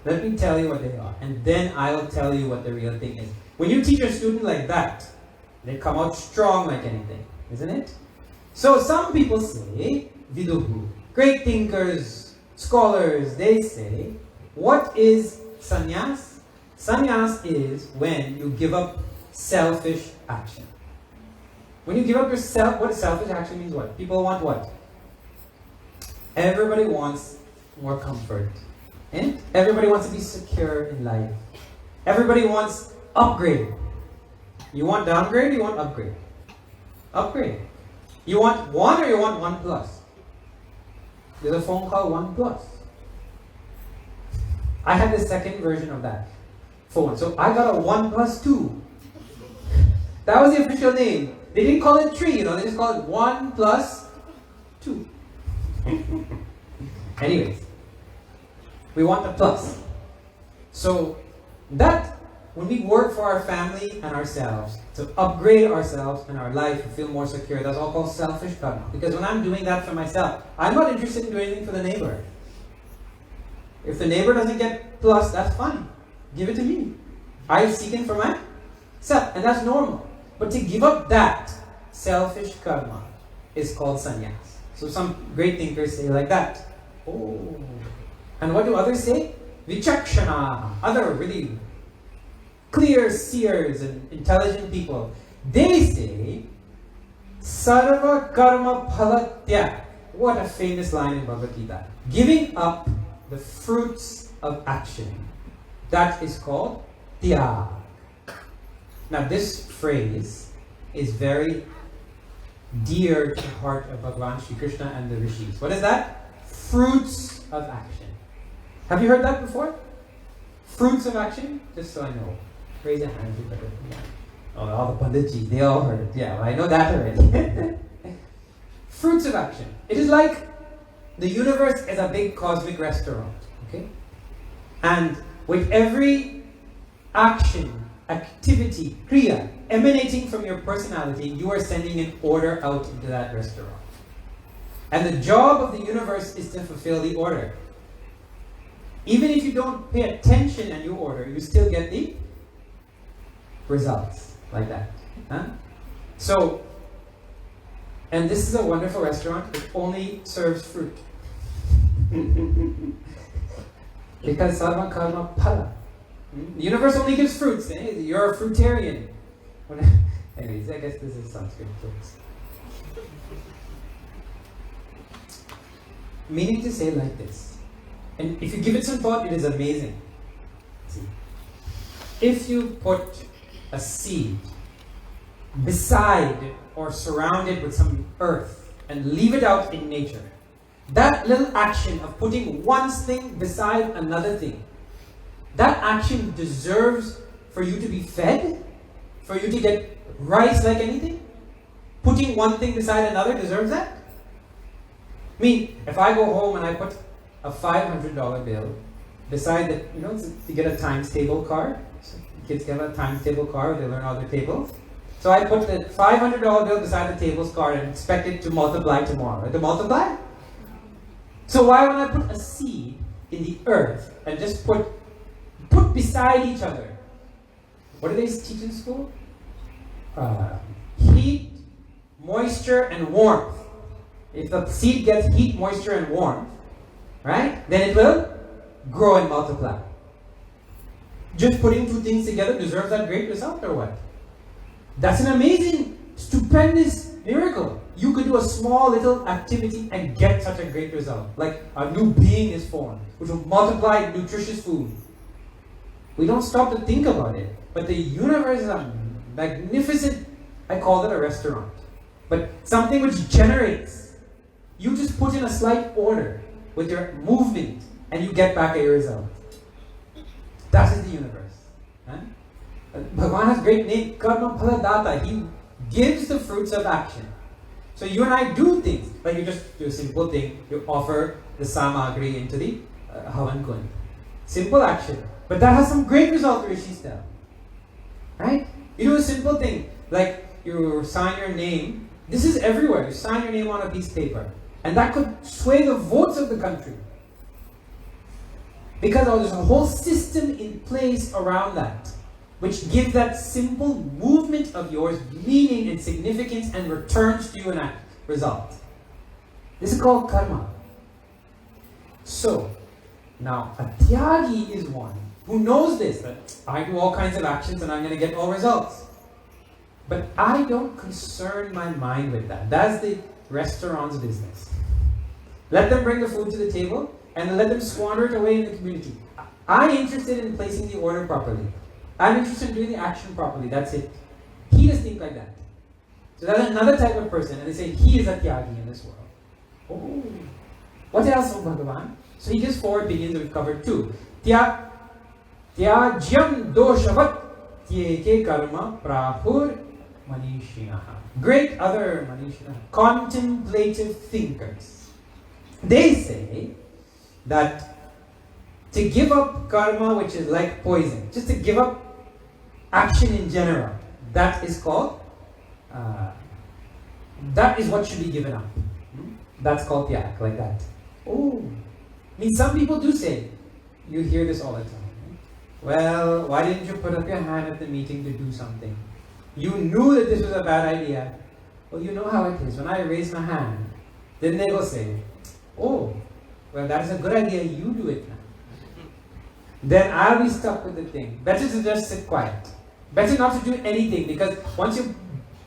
Let me tell you what they are. And then I'll tell you what the real thing is. When you teach a student like that, they come out strong like anything, isn't it? So some people say, Viduhu, great thinkers, scholars, they say, what is sannyas? Sannyas is when you give up selfish action. When you give up yourself, what selfish action means what? People want what? Everybody wants more comfort. And everybody wants to be secure in life. Everybody wants upgrade. You want downgrade, you want upgrade. Upgrade. You want 1 or you want 1 plus? There's a phone call 1 plus. I had the second version of that phone. So I got a 1 plus 2. That was the official name. They didn't call it 3, they just called it 1 plus 2. Anyways, we want a plus. So that, when we work for our family and ourselves, to upgrade ourselves and our life to feel more secure, that's all called selfish karma. Because when I'm doing that for myself, I'm not interested in doing anything for the neighbor. If the neighbor doesn't get plus, that's fine. Give it to me. I'm seeking for myself, and that's normal. But to give up that selfish karma is called sannyas. So some great thinkers say like that. Oh. And what do others say? Vichakshana. Other really clear seers and intelligent people. They say, Sarva karma phalatya. What a famous line in Bhagavad Gita. Giving up the fruits of action. That is called tyag. Now this phrase is very dear to the heart of Bhagavan Shri Krishna and the Rishis. What is that? fruits of action. Have you heard that before? Fruits of action? Just so I know. Raise your hand if you've heard it. Yeah. Oh, all the Panditjis, they all heard it. Yeah, well, I know that already. Fruits of action. It is like the universe is a big cosmic restaurant. Okay? And with every action, activity, kriya emanating from your personality, you are sending an order out into that restaurant. And the job of the universe is to fulfill the order. Even if you don't pay attention and you order, you still get the results like that. Huh? So, and this is a wonderful restaurant. It only serves fruit. Because sarva karma phala. The universe only gives fruits. Eh? You're a fruitarian. Anyways, I guess this is Sanskrit jokes. Meaning to say like this. And if you give it some thought, it is amazing. See, if you put a seed beside or surrounded with some earth and leave it out in nature, that little action of putting one thing beside another thing, that action deserves for you to be fed, for you to get rice like anything. Putting one thing beside another deserves that. I mean, if I go home and I put a $500 bill beside the, to get a times table card. So kids get a times table card, they learn all their tables. So I put the $500 bill beside the tables card and expect it to multiply tomorrow. Right? To multiply? So why would I put a seed in the earth and just put beside each other? What do they teach in school? Heat, moisture, and warmth. If the seed gets heat, moisture, and warmth, right? Then it will grow and multiply. Just putting two things together deserves that great result or what? That's an amazing, stupendous miracle. You could do a small little activity and get such a great result. Like a new being is formed, which will multiply nutritious food. We don't stop to think about it. But the universe is a magnificent, I call it a restaurant. But something which generates. You just put in a slight order with your movement and you get back a result. That is the universe. Huh? Bhagavan has a great name, Karma Phala Data. He gives the fruits of action. So you and I do things. Like you just do a simple thing. You offer the samagri into the Havan Kund. Simple action. But that has some great result, Rishis tell. Right? You do a simple thing. Like you sign your name. This is everywhere. You sign your name on a piece of paper. And that could sway the votes of the country. Because there's a whole system in place around that, which gives that simple movement of yours meaning and significance and returns to you an result. This is called karma. So, now a tyagi is one who knows this, that I do all kinds of actions and I'm going to get all results. But I don't concern my mind with that. That's the restaurant's business. Let them bring the food to the table and let them squander it away in the community. I'm interested in placing the order properly. I'm interested in doing the action properly. That's it. He does think like that. So that's another type of person, and they say he is a tyagi in this world. Oh, what else from Bhagavan? So he gives 4 opinions that we've covered 2. Tyajyam doshavat tyeke karma prahur manishinaha. Great other manishinaha, contemplative thinkers. They say that to give up karma, which is like poison, just to give up action in general, that is called, that is what should be given up. That's called tyak, like that. Oh, I mean, some people do say, you hear this all the time. Well, why didn't you put up your hand at the meeting to do something? You knew that this was a bad idea. Well, you know how it is. When I raise my hand, then they will say, oh, well, that is a good idea. You do it now. Then I'll be stuck with the thing. Better to just sit quiet. Better not to do anything, because once you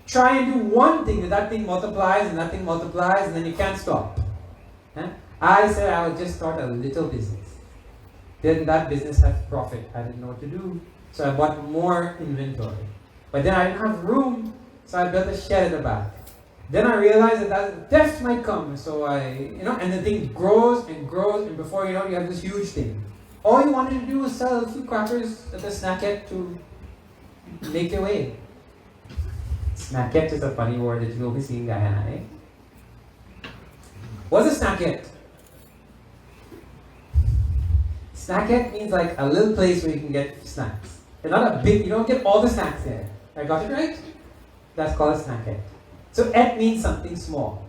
try and do one thing, then that thing multiplies and that thing multiplies and then you can't stop. Huh? I said I would just start a little business. Then that business had profit. I didn't know what to do. So I bought more inventory. But then I didn't have room, so I built a shed at the back. Then I realized that theft might come. So and the thing grows and grows, and before you know it, you have this huge thing. All you wanted to do was sell a few crackers at the snackette to make your way. Snackette is a funny word that you'll be seeing in Guyana, eh? What's a snackette? Snackette means like a little place where you can get snacks. It's not a big, you don't get all the snacks there. I got it right? That's called a snackette. So et means something small.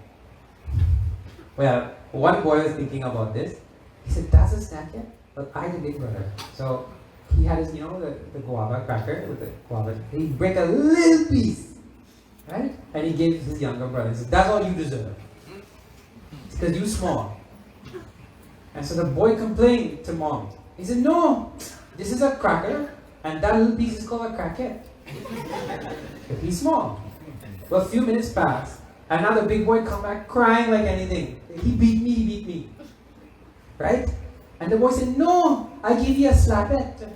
Well, one boy was thinking about this. He said, that's a snackette? But I the big brother. So he had his, the guava cracker with the guava. He'd break a little piece. Right? And he gave his younger brother. He said, that's all you deserve. It's because you're small. And so the boy complained to mom. He said, no, this is a cracker, and that little piece is called a crackette. If he's small. Well, a few minutes passed, and now the big boy come back crying like anything. He beat me. Right? And the boy said, no, I gave you a slapette.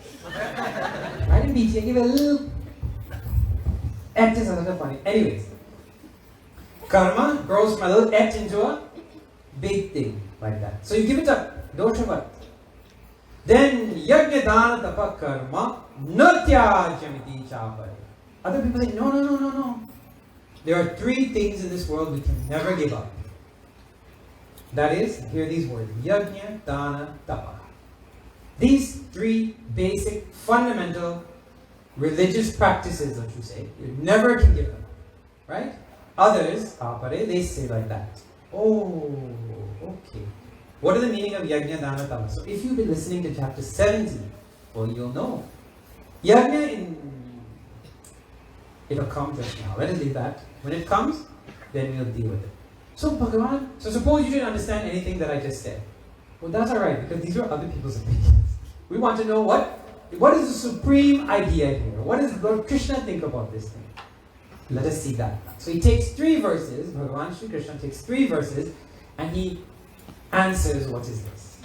I didn't beat you, I gave you a little... Et is another funny. Anyways, karma grows from a little et into a big thing like that. So you give it up, don't show up. Then yajna dana tapa karma natyajamiti chapare. Other people say, no. There are 3 things in this world we can never give up. That is, hear these words, yajna, dana, tapa. These 3 basic, fundamental religious practices, don't you say, you never can give them. Right? Others, they say like that. Oh, okay. What is the meaning of yajna, dana, tapa? So if you've been listening to chapter 17, well, you'll know. Yajna, it'll come just now. Let us leave that. When it comes, then we'll deal with it. So Bhagavan, so suppose you didn't understand anything that I just said. Well, that's alright, because these are other people's opinions. We want to know what is the supreme idea here? What does Lord Krishna think about this thing? Let us see that. So he takes 3 verses, Bhagavan Shri Krishna takes 3 verses, and he answers what is this.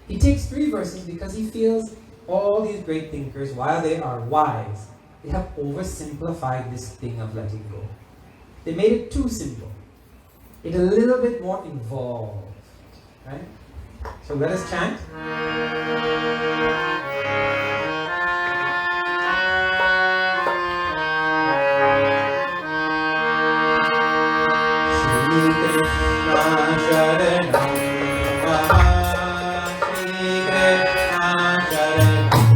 He takes 3 verses because he feels all these great thinkers, while they are wise, they have oversimplified this thing of letting go. They made it too simple. It's a little bit more involved. Right? So let us chant. Shri Krishna Sharanam Mama, Shri Krishna Sharanam Krishna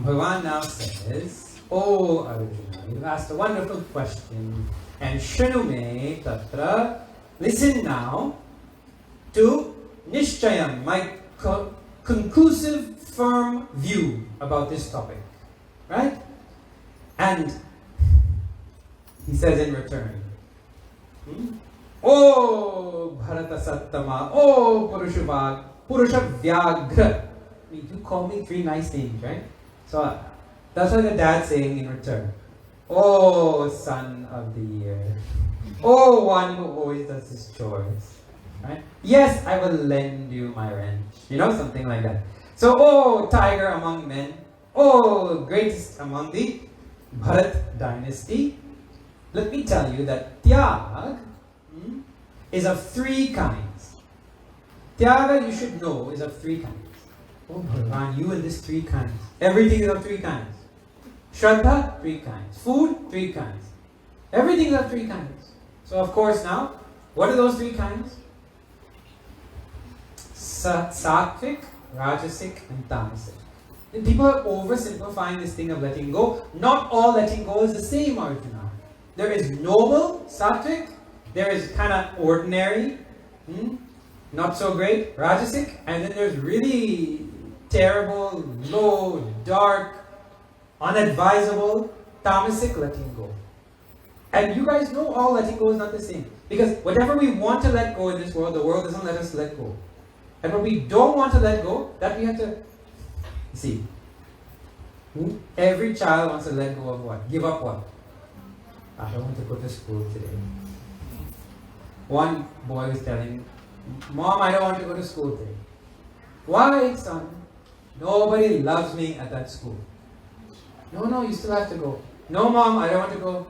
Bhagavan now says, "Oh Arjuna, you asked a wonderful question, and shrunume tatra, listen now to nishchayam, my conclusive, firm view about this topic." Right? And he says in return, "Oh Bharata Sattama, oh Purusha Vyagra." You call me three nice names, right? So that's what the dad's saying in return. "Oh son of the year, oh one who always does his chores, right? Yes, I will lend you my wrench." Something like that. So, "Oh tiger among men, oh greatest among the Bharat dynasty, let me tell you that Tyag is of three kinds. Tyaga, you should know, is of three kinds." Oh Bhagavan, you and this three kinds. Everything is of three kinds. Shraddha, three kinds. Food, three kinds. Everything is of three kinds. So of course now, what are those three kinds? Sattvic, Rajasic, and Tamasic. And people are oversimplifying this thing of letting go. Not all letting go is the same, Arjuna. There is noble, Sattvic. There is kind of ordinary, not so great, Rajasic. And then there's really terrible, low, dark, unadvisable, tamasic letting go. And you guys know all letting go is not the same. Because whatever we want to let go in this world, the world doesn't let us let go. And what we don't want to let go, that we have to see. Every child wants to let go of what? Give up what? I don't want to go to school today. One boy was telling, "Mom, I don't want to go to school today." "Why, son?" "Nobody loves me at that school." No, you still have to go." "No, Mom, I don't want to go."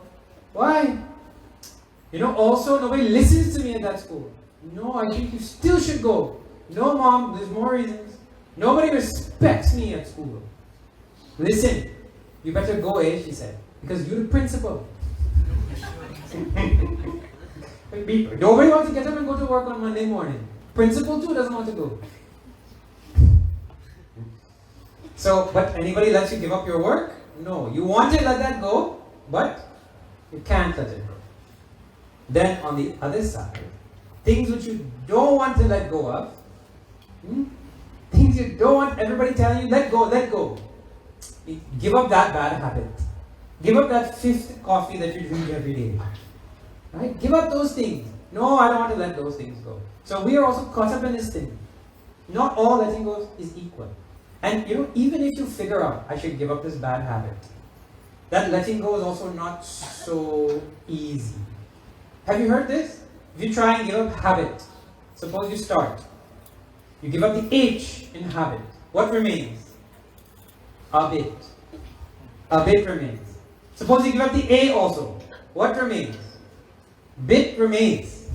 "Why?" Also nobody listens to me at that school." "No, I think you still should go." "No, Mom, there's more reasons." "Nobody respects me at school." "Listen, you better go, she said, because you're the principal." Nobody wants to get up and go to work on Monday morning. Principal too doesn't want to go. So, but anybody lets you give up your work? No. You want to let that go, but you can't let it go. Then on the other side, things which you don't want to let go of, things you don't want everybody telling you, let go, let go. Give up that bad habit. Give up that 5th coffee that you drink every day. Right? Give up those things. No, I don't want to let those things go. So we are also caught up in this thing. Not all letting go is equal. And even if you figure out, I should give up this bad habit, that letting go is also not so easy. Have you heard this? If you try and give up habit, suppose you start. You give up the H in habit. What remains? A bit. A bit remains. Suppose you give up the A also. What remains? Bit remains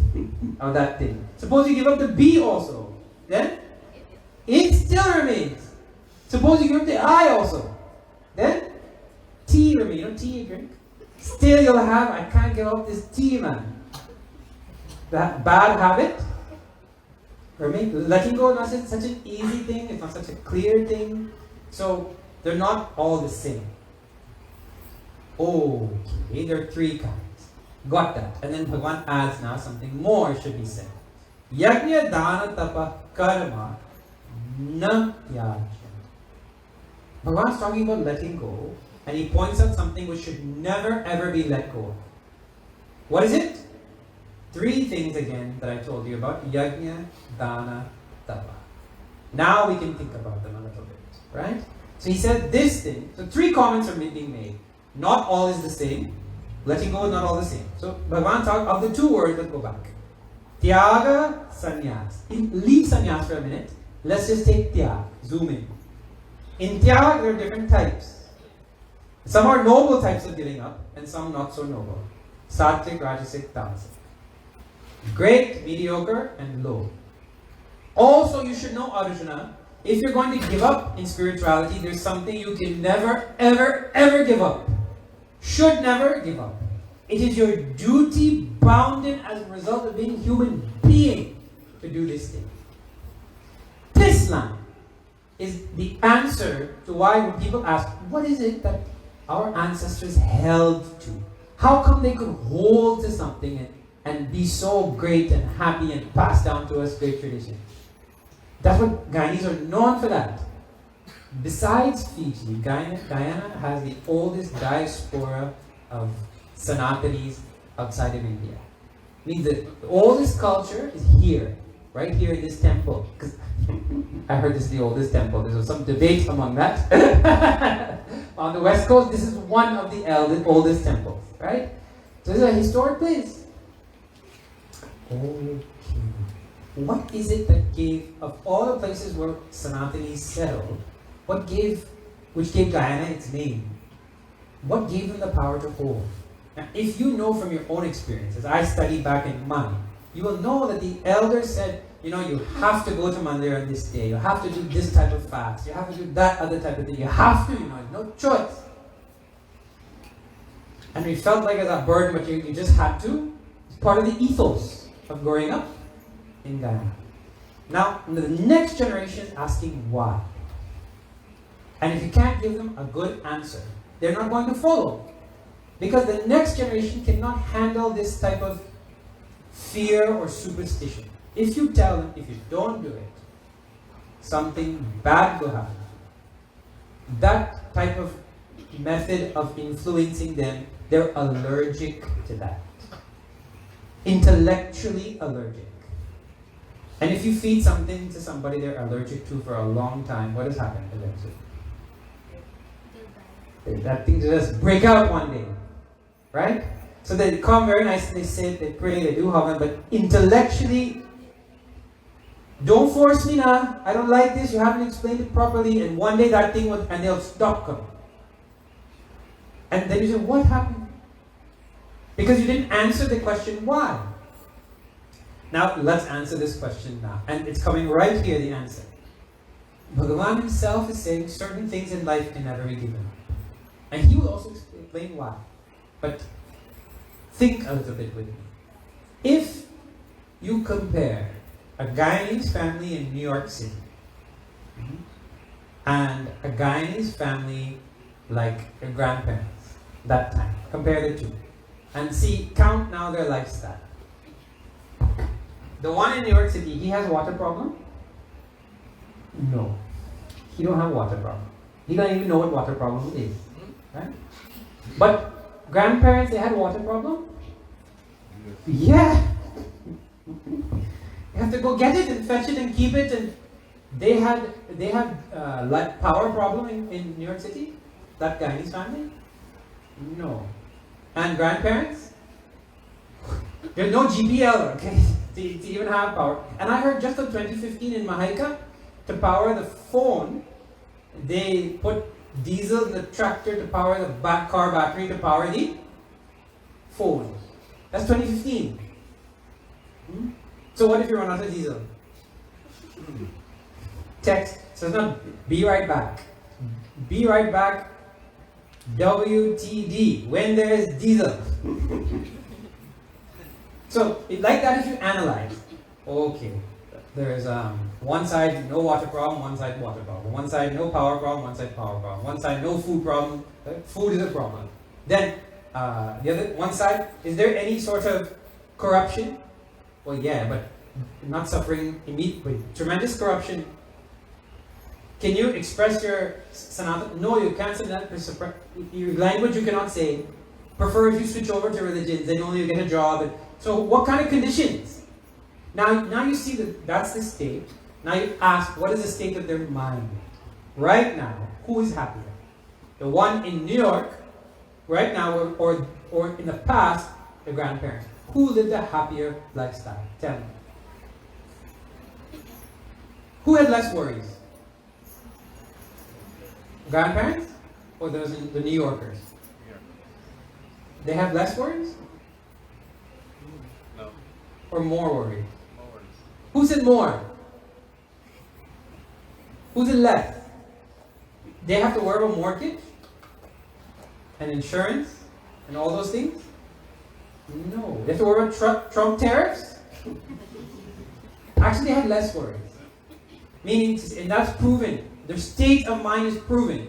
of that thing. Suppose you give up the B also. Then it still remains. Suppose you give up the I also. Then T remains. Tea you drink. Still you'll have, I can't give up this tea, man. That bad habit remains. Letting go is not such an easy thing. It's not such a clear thing. So they're not all the same. Okay, there are 3 kinds. Got that. And then Bhagavan adds now something more should be said. Yajna dana tapa karma na yajna. Bhagavan's talking about letting go, and he points out something which should never ever be let go of. What is it? 3 things again that I told you about. Yajna, dana, tapa. Now we can think about them a little bit, right? So he said this thing. So three comments are being made. Not all is the same. Letting go is not all the same. So Bhagavan talked of the two words that go back. Tyaga, sannyas. Leave sannyas for a minute. Let's just take tyag. Zoom in. In tyag, there are different types. Some are noble types of giving up, and some not so noble. Sattvic, Rajasic, Tamasic. Great, mediocre, and low. Also, you should know, Arjuna, if you're going to give up in spirituality, there's something you can never, ever, ever give up. Should never give up. It is your duty bounden as a result of being a human being to do this thing. This line is the answer to why when people ask, what is it that our ancestors held to? How come they could hold to something and be so great and happy and pass down to us great tradition? That's what Guyanese are known for that. Besides Fiji, Guyana has the oldest diaspora of Sanatanis outside of India. It means that the oldest culture is here, right here in this temple. Because I heard this is the oldest temple. There was some debate among that. On the west coast, this is one of the oldest temples, right? So this is a historic place. Okay. What is it that gave, of all the places where Sanatanis settled, which gave Guyana its name? What gave them the power to hold? Now, if you know from your own experiences, I studied back in Mani, you will know that the elders said, you have to go to Mandir on this day, you have to do this type of fast, you have to do that other type of thing, you have to, no choice. And we felt like it's a burden, but you just had to. It's part of the ethos of growing up in Guyana. Now, the next generation is asking why. And if you can't give them a good answer, they're not going to follow. Because the next generation cannot handle this type of fear or superstition. If you tell them, if you don't do it, something bad will happen. That type of method of influencing them, they're allergic to that. Intellectually allergic. And if you feed something to somebody they're allergic to for a long time, what has happened eventually? That thing just break out one day. Right? So they come very nice and they sit, they pray, they do havan, but intellectually, don't force me now, I don't like this, you haven't explained it properly, and one day that thing will, and they'll stop coming. And then you say, what happened? Because you didn't answer the question, why? Now, let's answer this question now. And it's coming right here, the answer. Bhagavan himself is saying certain things in life can never be given up. And he will also explain why. But think a little bit with me. If you compare a Guyanese family in New York City and a Guyanese family like your grandparents that time, compare the two and count now their lifestyle. The one in New York City, he has a water problem? No. He don't have a water problem. He don't even know what water problem is. Right? But grandparents, they had a water problem? Yeah. You have to go get it and fetch it and keep it. And they had like power problem in New York City? That Guyanese family? No. And grandparents? There's no GPL, okay, to even have power. And I heard just in 2015 in Mahaika, to power the phone, they put diesel in the tractor to power the car battery to power the phone. That's 2015. So what if you run out of diesel? Text. So it's not be right back. Be right back. WTD. When there is diesel. So like that, if you analyze, okay, there's one side no water problem, one side water problem, one side no power problem, one side power problem, one side no food problem, food is a problem. Then the other one side, is there any sort of corruption? Well, yeah, but not suffering immediately. Tremendous corruption. Can you express your sanatana? No, you can't say that. Your language you cannot say. Prefer if you switch over to religions, then only you get a job. So what kind of conditions? Now you see that that's the state. Now you ask, what is the state of their mind? Right now, who is happier? The one in New York, right now, or in the past, the grandparents. Who lived a happier lifestyle? Tell me. Who had less worries? Grandparents? Or those in the New Yorkers? They have less worries? No. Or more worries? More worries. Who said more? Who said less? They have to worry about mortgage and insurance and all those things? No. They have to worry about Trump tariffs? Actually, they have less worries. Meaning, and that's proven. Their state of mind is proven.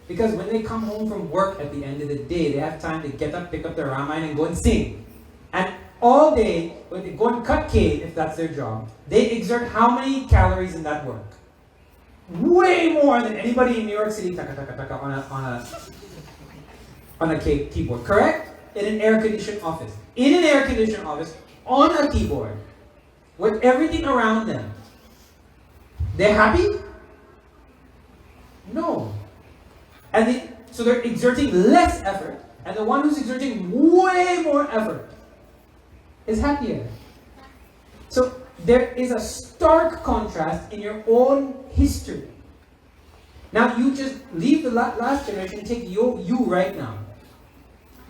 Because when they come home from work at the end of the day, they have time to get up, pick up their Ramayana and go and sing. And all day, when they go and cut cake, if that's their job, they exert how many calories in that work? Way more than anybody in New York City on a keyboard. Correct? In an air-conditioned office. In an air-conditioned office, on a keyboard, with everything around them. They're happy? No. So they're exerting less effort, and the one who's exerting way more effort is happier. So there is a stark contrast in your own history. Now you just leave the last generation, take you right now,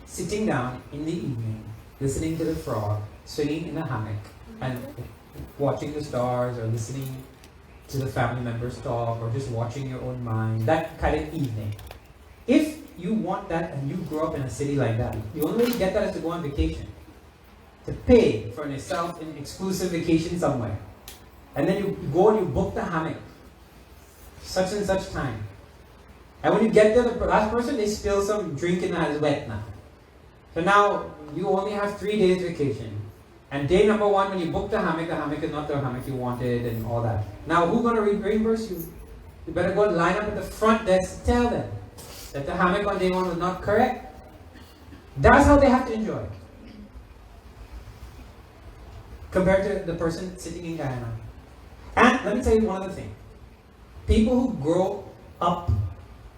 sitting down in the evening, listening to the frog, swinging in a hammock, and watching the stars, or listening to the family members talk, or just watching your own mind, that kind of evening. If you want that and you grow up in a city like that, the only way to get that is to go on vacation. To pay for an exclusive vacation somewhere. And then you go and you book the hammock. Such and such time. And when you get there, the last person, they spill some drink in that is wet now. So now you only have 3 days vacation. And day number 1, when you book the hammock is not the hammock you wanted and all that. Now who's going to reimburse you? You better go and line up at the front desk, tell them that the hammock on day 1 was not correct. That's how they have to enjoy it. Compared to the person sitting in Guyana. And let me tell you one other thing. People who grow up,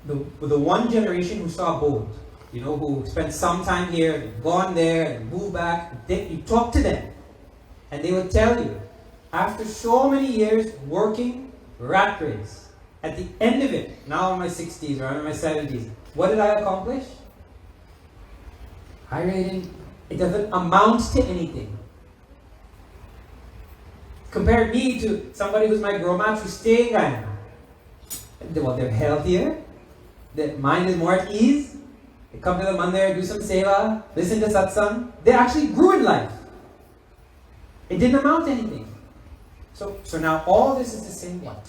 the one generation who saw both, who spent some time here, gone there, and moved back, you talk to them, and they will tell you, after so many years working, rat race, at the end of it, now in my 60s or I'm in my 70s, what did I accomplish? I really didn't. It doesn't amount to anything. Compare me to somebody who's my grow match who's staying in Guyana. Well, they're healthier, their mind is more at ease, they come to the mandir, do some seva, listen to satsang. They actually grew in life. It didn't amount to anything. So now all this is the same what?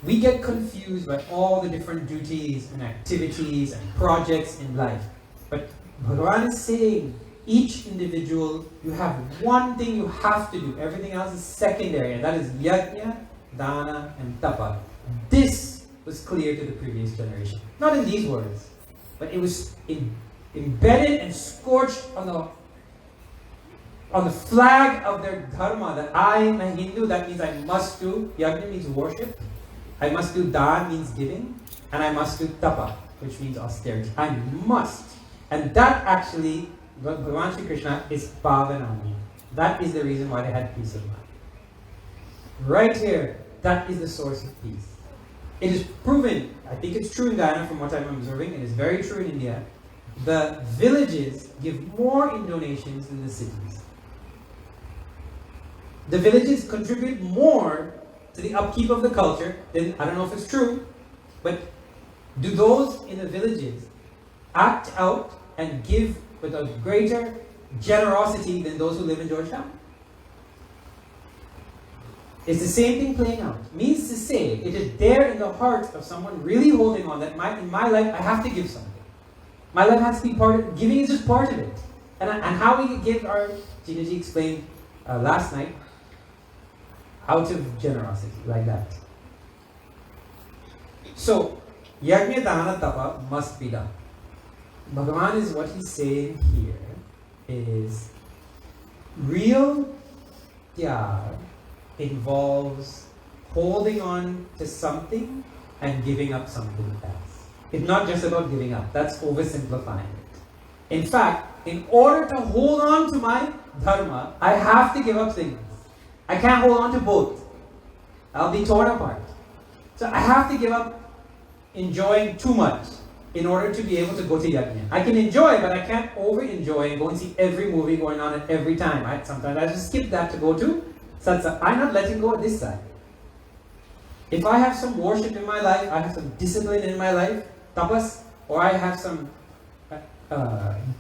We get confused by all the different duties and activities and projects in life. But Bhagavan is saying, each individual, you have one thing you have to do. Everything else is secondary, and that is yajna, dana, and tapa. This was clear to the previous generation. Not in these words, but it was embedded and scorched on the flag of their dharma, that I am a Hindu, that means I must do. Yajna means worship. I must do dan, means giving. And I must do tapa, which means austerity. I must. And that actually, Bhagavan Shri Krishna is Pavanami. That is the reason why they had peace of mind. Right here, that is the source of peace. It is proven, I think it's true in Guyana from what I'm observing, and it's very true in India, the villages give more in donations than the cities. The villages contribute more to the upkeep of the culture than, I don't know if it's true, but do those in the villages act out and give with a greater generosity than those who live in Georgetown? It's the same thing playing out. Means to say, it is there in the heart of someone really holding on that in my life I have to give something. My life has to be part of, giving is just part of it. And how we give our, Ginaji explained last night, out of generosity, like that. So, yajna, dana, tapa must be done. Bhagavan is what he's saying here is real tyag involves holding on to something and giving up something else. It's not just about giving up. That's oversimplifying it. In fact, in order to hold on to my dharma, I have to give up things. I can't hold on to both. I'll be torn apart. So I have to give up enjoying too much in order to be able to go to yajna. I can enjoy, but I can't over-enjoy and go and see every movie going on at every time. Right? Sometimes I just skip that to go to satsang. I'm not letting go of this side. If I have some worship in my life, I have some discipline in my life, tapas, or I have some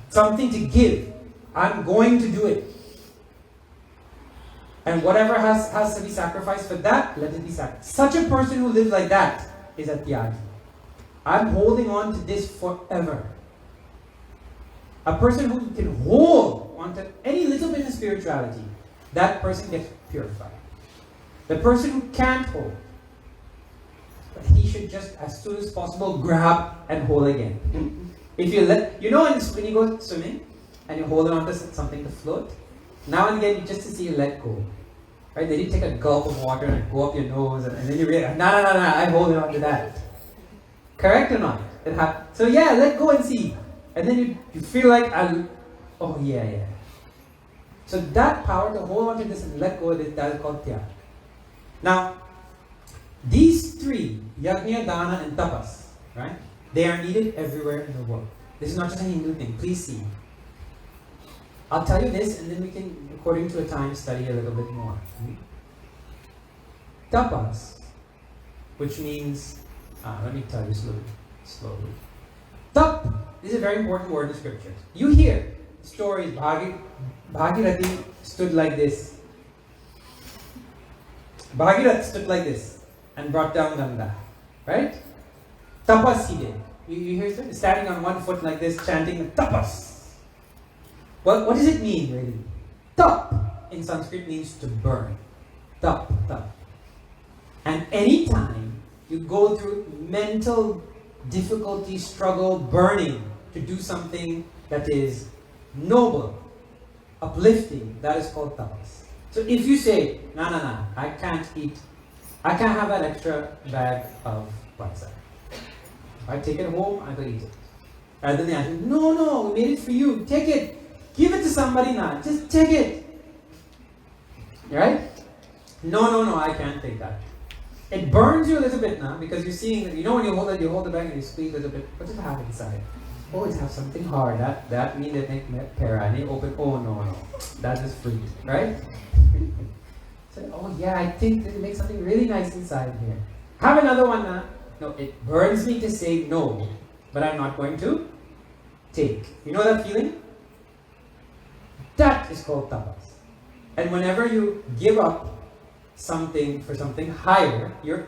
something to give, I'm going to do it. And whatever has to be sacrificed for that, let it be sacrificed. Such a person who lives like that is a tyagi. I'm holding on to this forever. A person who can hold on to any little bit of spirituality, that person gets purified. The person who can't hold, but he should just as soon as possible grab and hold again. If you let, when you go swimming and you're holding on to something to float, now and again just to see you let go. Right? Then you take a gulp of water and go up your nose and then you realize, no, I'm holding on to that. Correct or not? It happens. So yeah, let go and see. And then you feel like, oh yeah. So that power to hold on to this and let go of it, that is called tyaga. Now, these three, yajna, dana, and tapas, right? They are needed everywhere in the world. This is not just a Hindu thing. Please see. I'll tell you this, and then we can, according to a time, study a little bit more. Tapas, which means, let me tell you slowly. Tap is a very important word in scriptures. You hear stories, Bhagirathi stood like this. Bhagirath stood like this and brought down Ganga. Right? Tapas he did. You hear him standing on one foot like this, chanting tapas. Well, what does it mean really? Tap in Sanskrit means to burn. Tap. And anytime you go through mental difficulty, struggle, burning to do something that is noble, uplifting, that is called tapas. So if you say, no, I can't have that extra bag of patsa. If I take it home, I will eat it. And then they ask, no, we made it for you. Take it. Give it to somebody now. Just take it. Right? No, I can't take that. It burns you a little bit now because you're seeing that, when you hold the bag and you squeeze a little bit. What does it have inside? Oh, it has something hard. That means they make para. And you open, oh no. That is fruit. Right? So, oh yeah, I think they make something really nice inside here. Have another one now. No, it burns me to say no, but I'm not going to take. You know that feeling? That is called tapas. And whenever you give up something for something higher, you're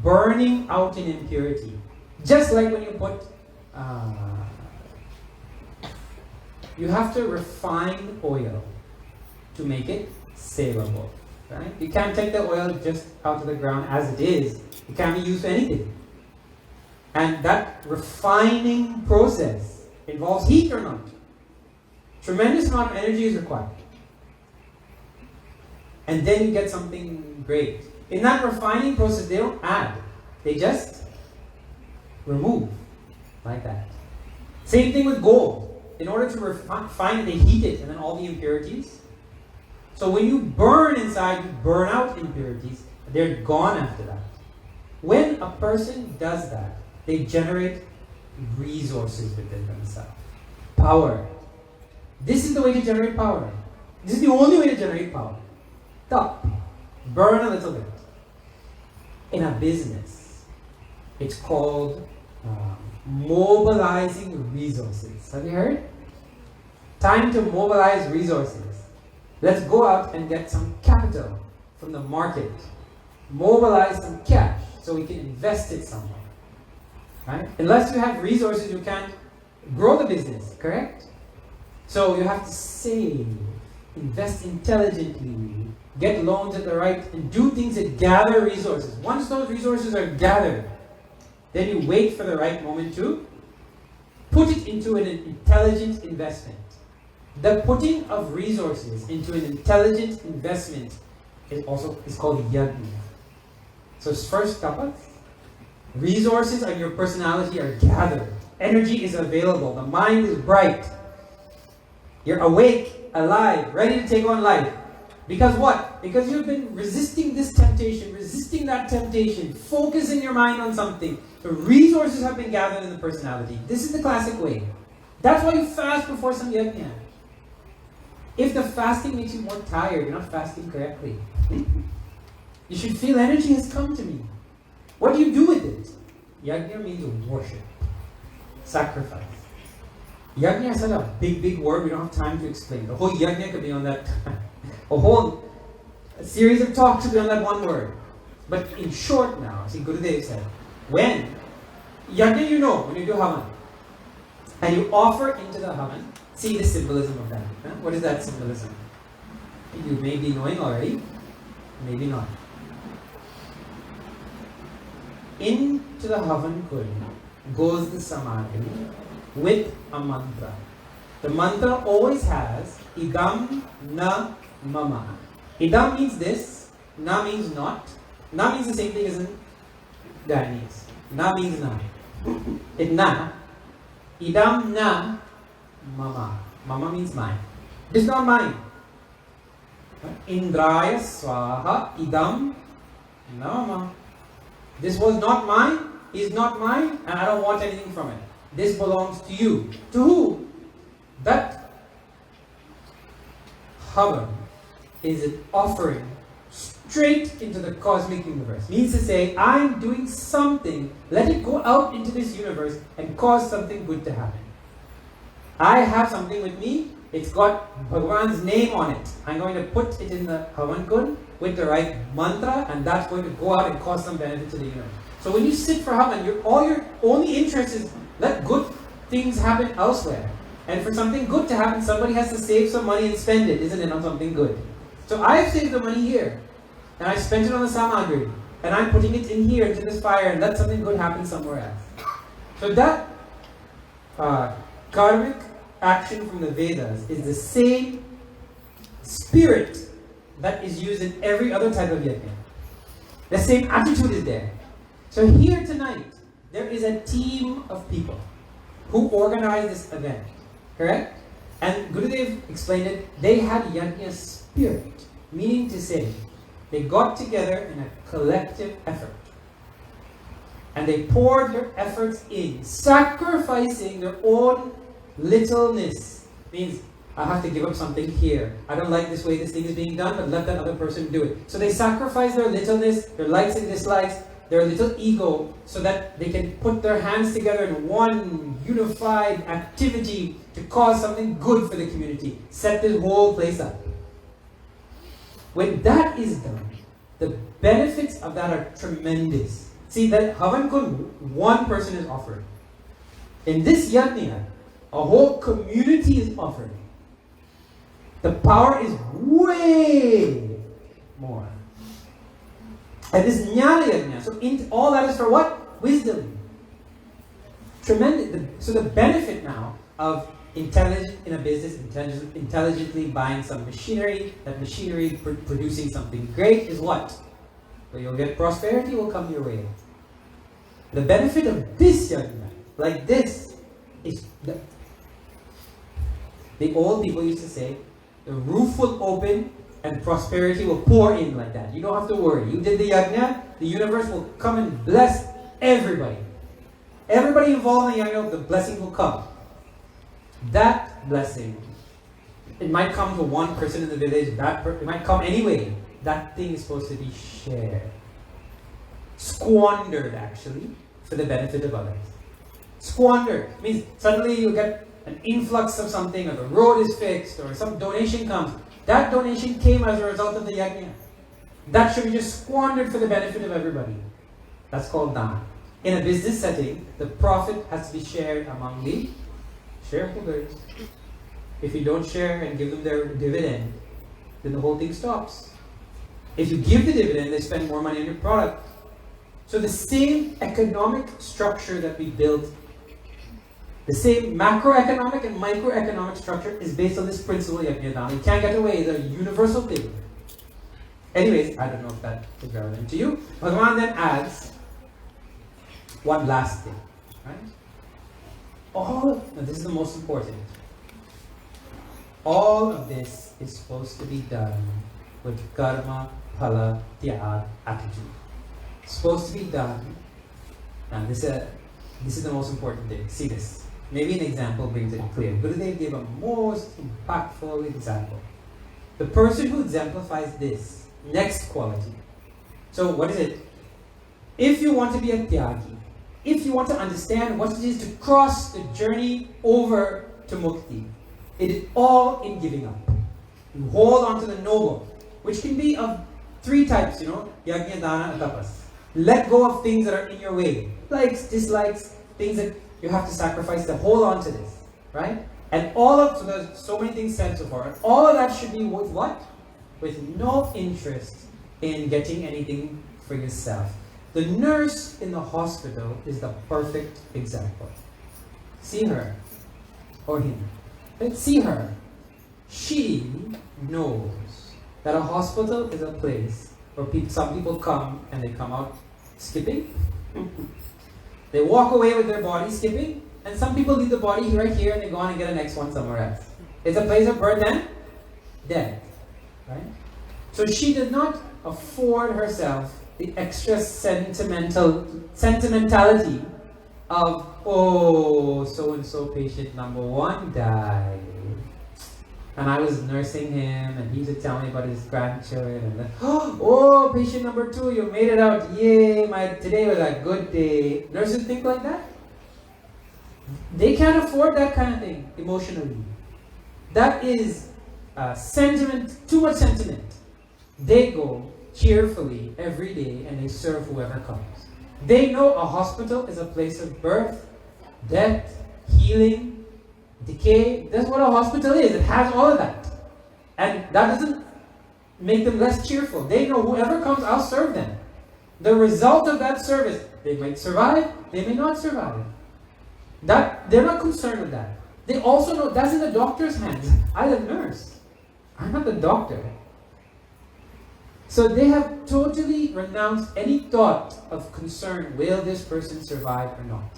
burning out in impurity. Just like when you put, you have to refine oil to make it saleable. Right? You can't take the oil just out of the ground as it is. It can't be used for anything. And that refining process involves heat or not. Tremendous amount of energy is required. And then you get something great. In that refining process, they don't add. They just remove. Like that. Same thing with gold. In order to refine it, they heat it and then all the impurities. So when you burn inside, you burn out impurities. They're gone after that. When a person does that, they generate resources within themselves. Power. This is the way to generate power. This is the only way to generate power. Tap. Burn a little bit. In a business, it's called mobilizing resources. Have you heard? Time to mobilize resources. Let's go out and get some capital from the market. Mobilize some cash so we can invest it somewhere. Right? Unless you have resources, you can't grow the business, correct? So you have to save, invest intelligently, get loans at the right, and do things that gather resources. Once those resources are gathered, then you wait for the right moment to put it into an intelligent investment. The putting of resources into an intelligent investment is called yajna. So first tapas, resources of your personality are gathered. Energy is available. The mind is bright. You're awake, alive, ready to take on life. Because what? Because you've been resisting this temptation, resisting that temptation, focusing your mind on something. The resources have been gathered in the personality. This is the classic way. That's why you fast before some yajna. If the fasting makes you more tired, you're not fasting correctly. You should feel energy has come to me. What do you do with it? Yajna means worship, sacrifice. Yajna is such a big word, we don't have time to explain. The whole yajna could be on that, a whole series of talks could be on that one word. But in short now, see Gurudev said, when yajna when you do havan, and you offer into the havan, see the symbolism of that. Huh? What is that symbolism? You may be knowing already, maybe not. Into the havan kund goes the samadhi with a mantra. The mantra always has idam na mama. Idam means this, na means not. Na means the same thing as in Guyanese. Na means na. It na. Idam na mama. Mama means mine. This is not mine. Indraya swaha idam na mama. This was not mine, is not mine, and I don't want anything from it. This belongs to you. To who? That havan is an offering straight into the cosmic universe. Means to say, I'm doing something, let it go out into this universe and cause something good to happen. I have something with me, it's got Bhagwan's name on it. I'm going to put it in the havan kund with the right mantra, and that's going to go out and cause some benefit to the universe. So when you sit for havan, your only interest is let good things happen elsewhere. And for something good to happen, somebody has to save some money and spend it, isn't it, on something good? So I've saved the money here, and I spent it on the samagri, and I'm putting it in here into this fire, and let something good happen somewhere else. So that karmic action from the Vedas is the same spirit that is used in every other type of yajna. The same attitude is there. So here tonight, there is a team of people who organized this event, correct? And Gurudev explained it, they had yajna spirit, meaning to say, they got together in a collective effort. And they poured their efforts in, sacrificing their own littleness. Means, I have to give up something here. I don't like this way this thing is being done, but let that other person do it. So they sacrifice their littleness, their likes and dislikes, their little ego, so that they can put their hands together in one unified activity to cause something good for the community. Set this whole place up. When that is done, the benefits of that are tremendous. See, that havan kund, one person is offered. In this yajna, a whole community is offered. The power is way more. And this jnana yajna, so all that is for what? Wisdom. Tremendous. So the benefit now of intelligent in a business, intelligently buying some machinery, that machinery producing something great is what? Well, you'll get prosperity will come your way. The benefit of this yajna, like this, is the old people used to say, the roof will open and prosperity will pour in like that. You don't have to worry. You did the yajna, the universe will come and bless everybody. Everybody involved in the yajna, the blessing will come. That blessing, it might come to one person in the village, it might come anyway. That thing is supposed to be shared. Squandered, actually, for the benefit of others. Squandered means suddenly you get an influx of something, or the road is fixed, or some donation comes. That donation came as a result of the yajna. That should be just squandered for the benefit of everybody. That's called dana. In a business setting, the profit has to be shared among the shareholders. If you don't share and give them their dividend, then the whole thing stops. If you give the dividend, they spend more money on your product. So the same economic structure that we built, the same macroeconomic and microeconomic structure is based on this principle yajna dana. You can't get away, it's a universal thing. Anyways, I don't know if that is relevant to you. Bhagavan then adds one last thing, right? Now this is the most important. All of this is supposed to be done with karma, phala, tyag attitude. It's supposed to be done. Now this is the most important thing. See this. Maybe an example brings it clear. Gurudev gave a most impactful example. The person who exemplifies this next quality. So what is it? If you want to be a tyagi, if you want to understand what it is to cross the journey over to mukti, it is all in giving up. You hold on to the noble, which can be of three types, yajna, dana, and tapas. Let go of things that are in your way. Likes, dislikes, things that you have to sacrifice to hold on to this, right? And so there's so many things said so far. And all of that should be with what? With no interest in getting anything for yourself. The nurse in the hospital is the perfect example. See her, or him. Let's see her. She knows that a hospital is a place where some people come and they come out skipping. They walk away with their body skipping, and some people leave the body right here and they go on and get a next one somewhere else. It's a place of birth and death, right? So she did not afford herself the extra sentimentality of, oh, so-and-so patient number 1 died. And I was nursing him, and he used to tell me about his grandchildren. And then, oh, patient number 2, you made it out. Yay, today was a good day. Nurses think like that? They can't afford that kind of thing emotionally. That is sentiment, too much sentiment. They go cheerfully every day and they serve whoever comes. They know a hospital is a place of birth, death, healing, decay. That's what a hospital is. It has all of that. And that doesn't make them less cheerful. They know whoever comes, I'll serve them. The result of that service, they might survive, they may not survive. They're not concerned with that. They also know that's in the doctor's hands. I'm a nurse. I'm not the doctor. So they have totally renounced any thought of concern, will this person survive or not?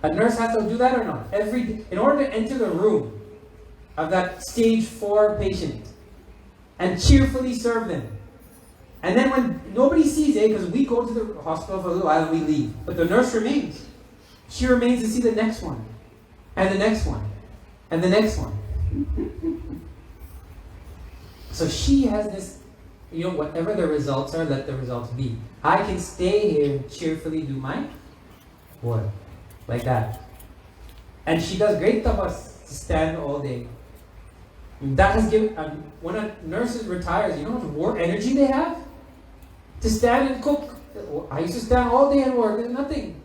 A nurse has to do that or not? In order to enter the room of that stage 4 patient and cheerfully serve them. And then when nobody sees it, because we go to the hospital for a little while and we leave, but the nurse remains. She remains to see the next one, and the next one, and the next one. So she has this, whatever the results are, let the results be. I can stay here and cheerfully do my work. Like that. And she does great tapas to stand all day. That has given, when a nurse retires, you know how much energy they have? To stand and cook. I used to stand all day and work, there's nothing.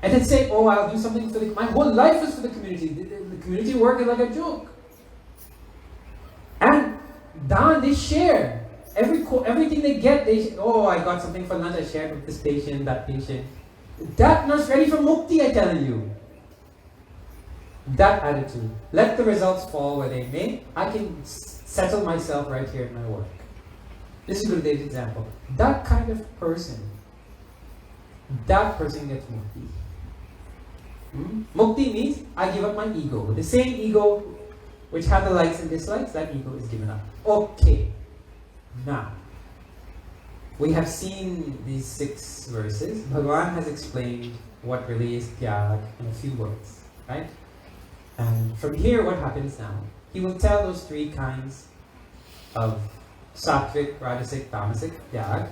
And then say, oh, I'll do something for my whole life is for the community. The community work is like a joke. And they share. Everything they get, I got something for lunch, I shared with this patient, that patient. That nurse ready for mukti, I tell you. That attitude. Let the results fall where they may. I can settle myself right here in my work. This is Gurudev's example. That kind of person, that person gets mukti. Mukti means I give up my ego. The same ego which had the likes and dislikes, that ego is given up. Okay. Now, we have seen these 6 verses. Bhagavan has explained what really is tyag in a few words, right? And from here, what happens now? He will tell those 3 kinds of sattvic, rajasic, tamasic tyag.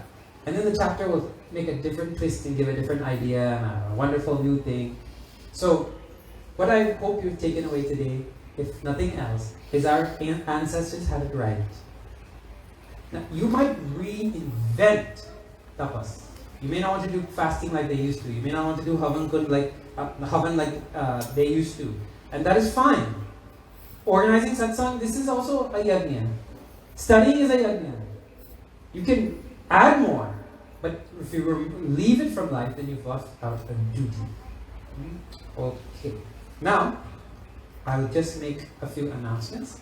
And then the chapter will make a different twist and give a different idea and a wonderful new thing. So, what I hope you've taken away today, if nothing else, is our ancestors had it right. Now, you might reinvent tapas. You may not want to do fasting like they used to. You may not want to do havan like they used to. And that is fine. Organizing satsang, this is also a yajna. Studying is a yajna. You can add more. But if you leave it from life, then you've lost out a duty. Okay. Now, I will just make a few announcements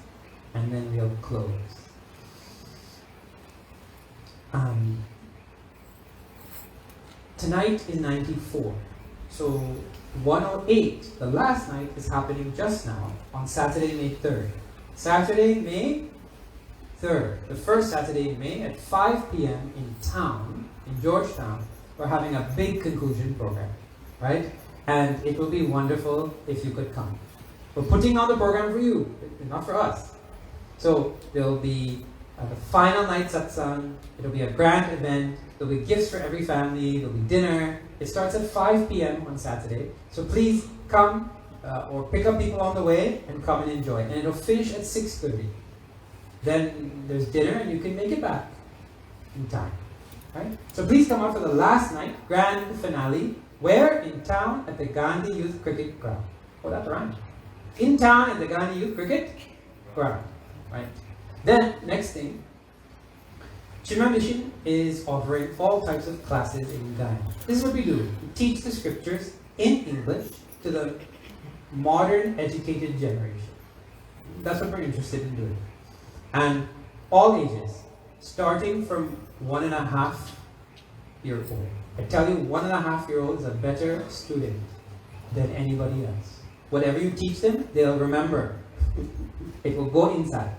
and then we'll close. Tonight is 94. So 108, the last night, is happening just now on Saturday, May 3rd. Saturday, May 3rd, the first Saturday in May at 5 p.m. in town, in Georgetown, we're having a big conclusion program, right? And it will be wonderful if you could come. We're putting on the program for you, not for us. So there will be the final night satsang. It'll be a grand event. There'll be gifts for every family. There'll be dinner. It starts at 5 p.m. on Saturday. So please come or pick up people on the way and come and enjoy. And it'll finish at 6:30. Then there's dinner and you can make it back in time. Right? So please come out for the last night, grand finale. Where? In town at the Gandhi Youth Cricket Ground. Oh, that rhymed. In town at the Gandhi Youth Cricket Ground. Right? Then, next thing, Chinmay Mission is offering all types of classes in Guyana. This is what we do. We teach the scriptures in English to the modern educated generation. That's what we're interested in doing. And all ages, starting from 1.5-year-old. I tell you, 1.5-year-old is a better student than anybody else. Whatever you teach them, they'll remember. It will go inside.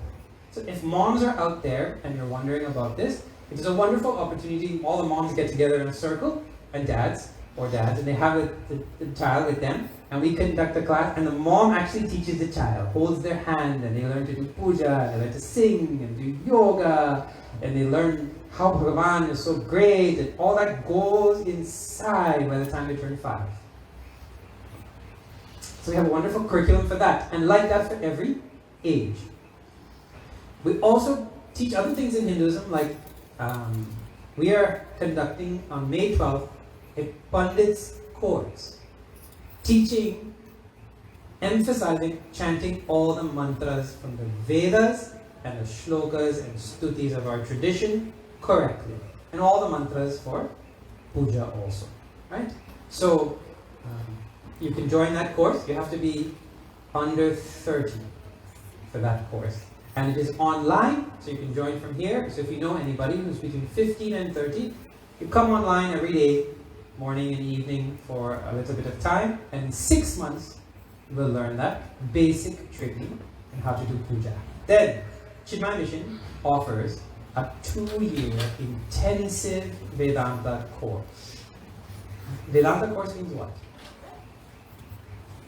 So if moms are out there and you're wondering about this, it is a wonderful opportunity. All the moms get together in a circle, and dads, and they have the child with them, and we conduct a class, and the mom actually teaches the child, holds their hand, and they learn to do puja, and they learn to sing, and do yoga, and they learn how Bhagavan is so great, and all that goes inside by the time they turn 5. So we have a wonderful curriculum for that, and like that for every age. We also teach other things in Hinduism, like we are conducting on May 12th a Pandit's course, teaching, emphasizing, chanting all the mantras from the Vedas and the shlokas and stutis of our tradition correctly, and all the mantras for puja also, right? So you can join that course. You have to be under 30 for that course. And it is online, so you can join from here. So if you know anybody who's between 15 and 30, you come online every day, morning and evening, for a little bit of time. And in 6 months, you will learn that basic tricking and how to do puja. Then, Chinmay Mission offers a 2-year intensive Vedanta course. Vedanta course means what?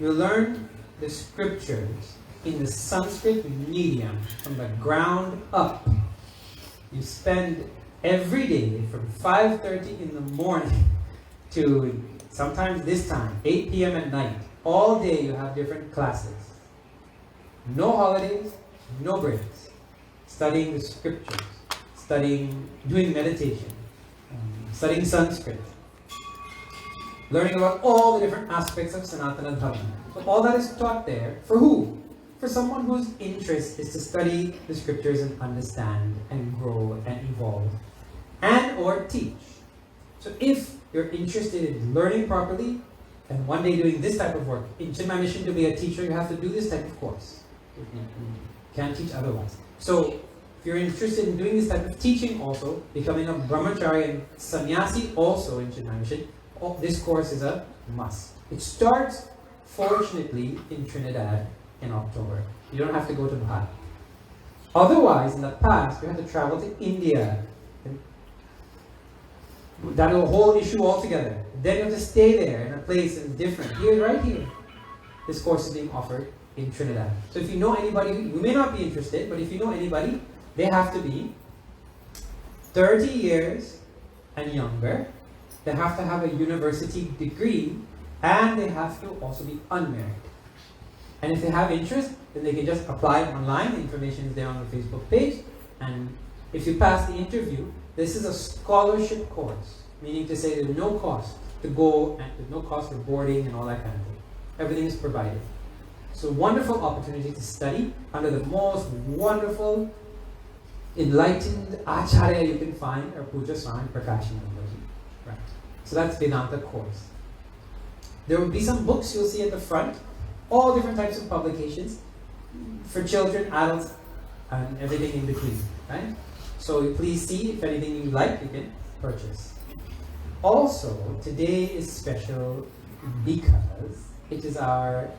You learn the scriptures in the Sanskrit medium from the ground up. You spend every day from 5:30 in the morning to sometimes this time, 8 p.m. at night. All day you have different classes. No holidays, no breaks. Studying the scriptures, doing meditation, studying Sanskrit, learning about all the different aspects of Sanatana Dharma. So all that is taught there, for who? For someone whose interest is to study the scriptures and understand and grow and evolve and or teach. So if you're interested in learning properly and one day doing this type of work, in Chinmay Mission to be a teacher, you have to do this type of course. You can't teach otherwise. So if you're interested in doing this type of teaching also, becoming a brahmachari and sannyasi also in Chinmay Mission, this course is a must. It starts, fortunately, in Trinidad in October. You don't have to go to Bhar. Otherwise, in the past, you had to travel to India. That was a whole issue altogether. Then you have to stay there in a place that's different. Here, right here. This course is being offered in Trinidad. So if you know anybody, you may not be interested, but if you know anybody, they have to be 30 years and younger. They have to have a university degree, and they have to also be unmarried. And if they have interest, then they can just apply online. The information is there on the Facebook page. And if you pass the interview, this is a scholarship course, meaning to say there's no cost to go, and there's no cost for boarding and all that kind of thing. Everything is provided. So wonderful opportunity to study under the most wonderful, enlightened acharya you can find, or Puja Swami Prakashan. Right. So that's Vedanta course. There will be some books you'll see at the front. All different types of publications for children, adults, and everything in between, right? So please see if anything you like, you can purchase. Also, today is special because it is our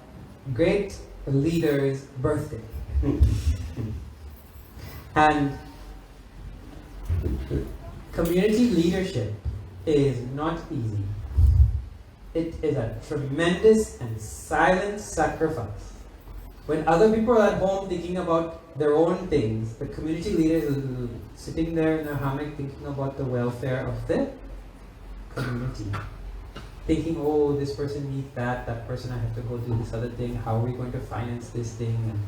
great leader's birthday. And community leadership is not easy. It is a tremendous and silent sacrifice. When other people are at home thinking about their own things, the community leader is sitting there in a hammock thinking about the welfare of the community. Thinking, oh, this person needs that person I have to go do this other thing, how are we going to finance this thing? And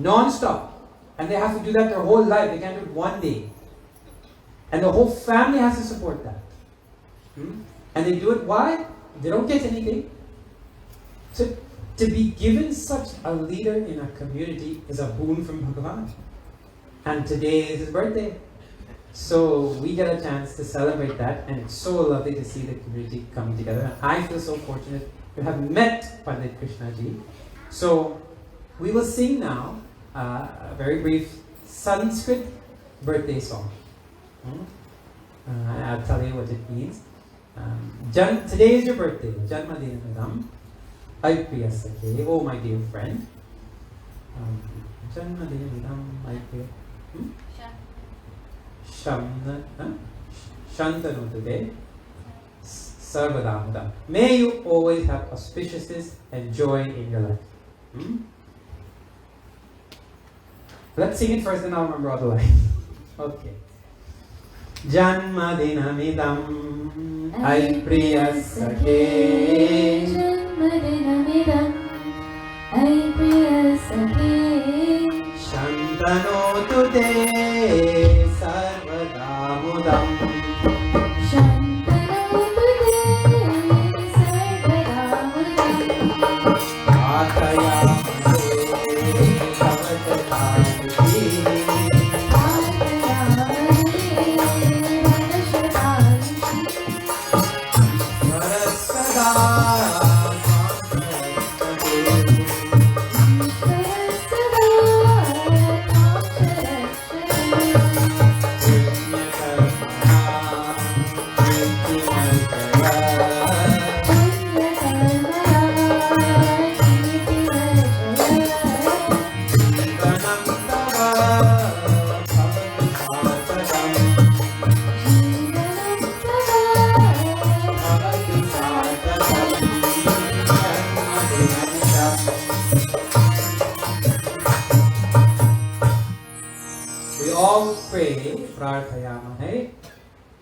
non-stop. And they have to do that their whole life, they can't do it one day. And the whole family has to support that. And they do it, why? They don't get anything. So to be given such a leader in a community is a boon from Bhagavan. And today is his birthday. So we get a chance to celebrate that, and it's so lovely to see the community coming together. And I feel so fortunate to have met Pandit Krishnaji. So we will sing now a very brief Sanskrit birthday song. I'll tell you what it means. Today is your birthday. Janmadina Madam. Aipriya Sakhe. Oh, my dear friend. Janmadina Madam Aipriya. Shantanu today. Sarvadamada. May you always have auspiciousness and joy in your life. Let's sing it first and I'll remember all the lines. Okay. Janmadinamidam Aipriya Sakhe. Janmadinamidam Aipriya Sakhe. Shantanu today Sarvadamudam. Shantanu today Sarvadamudam. Atayamase Savatatayi.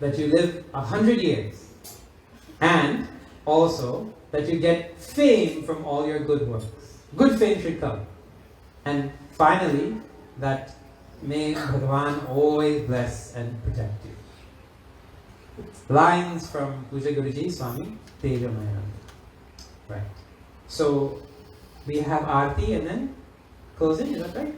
That you live 100 years, and also that you get fame from all your good works. Good fame should come. And finally, that may Bhagavan always bless and protect you. Lines from Puja Guruji Swami Tejamayana. Right. So we have Aarti and then closing, is that right?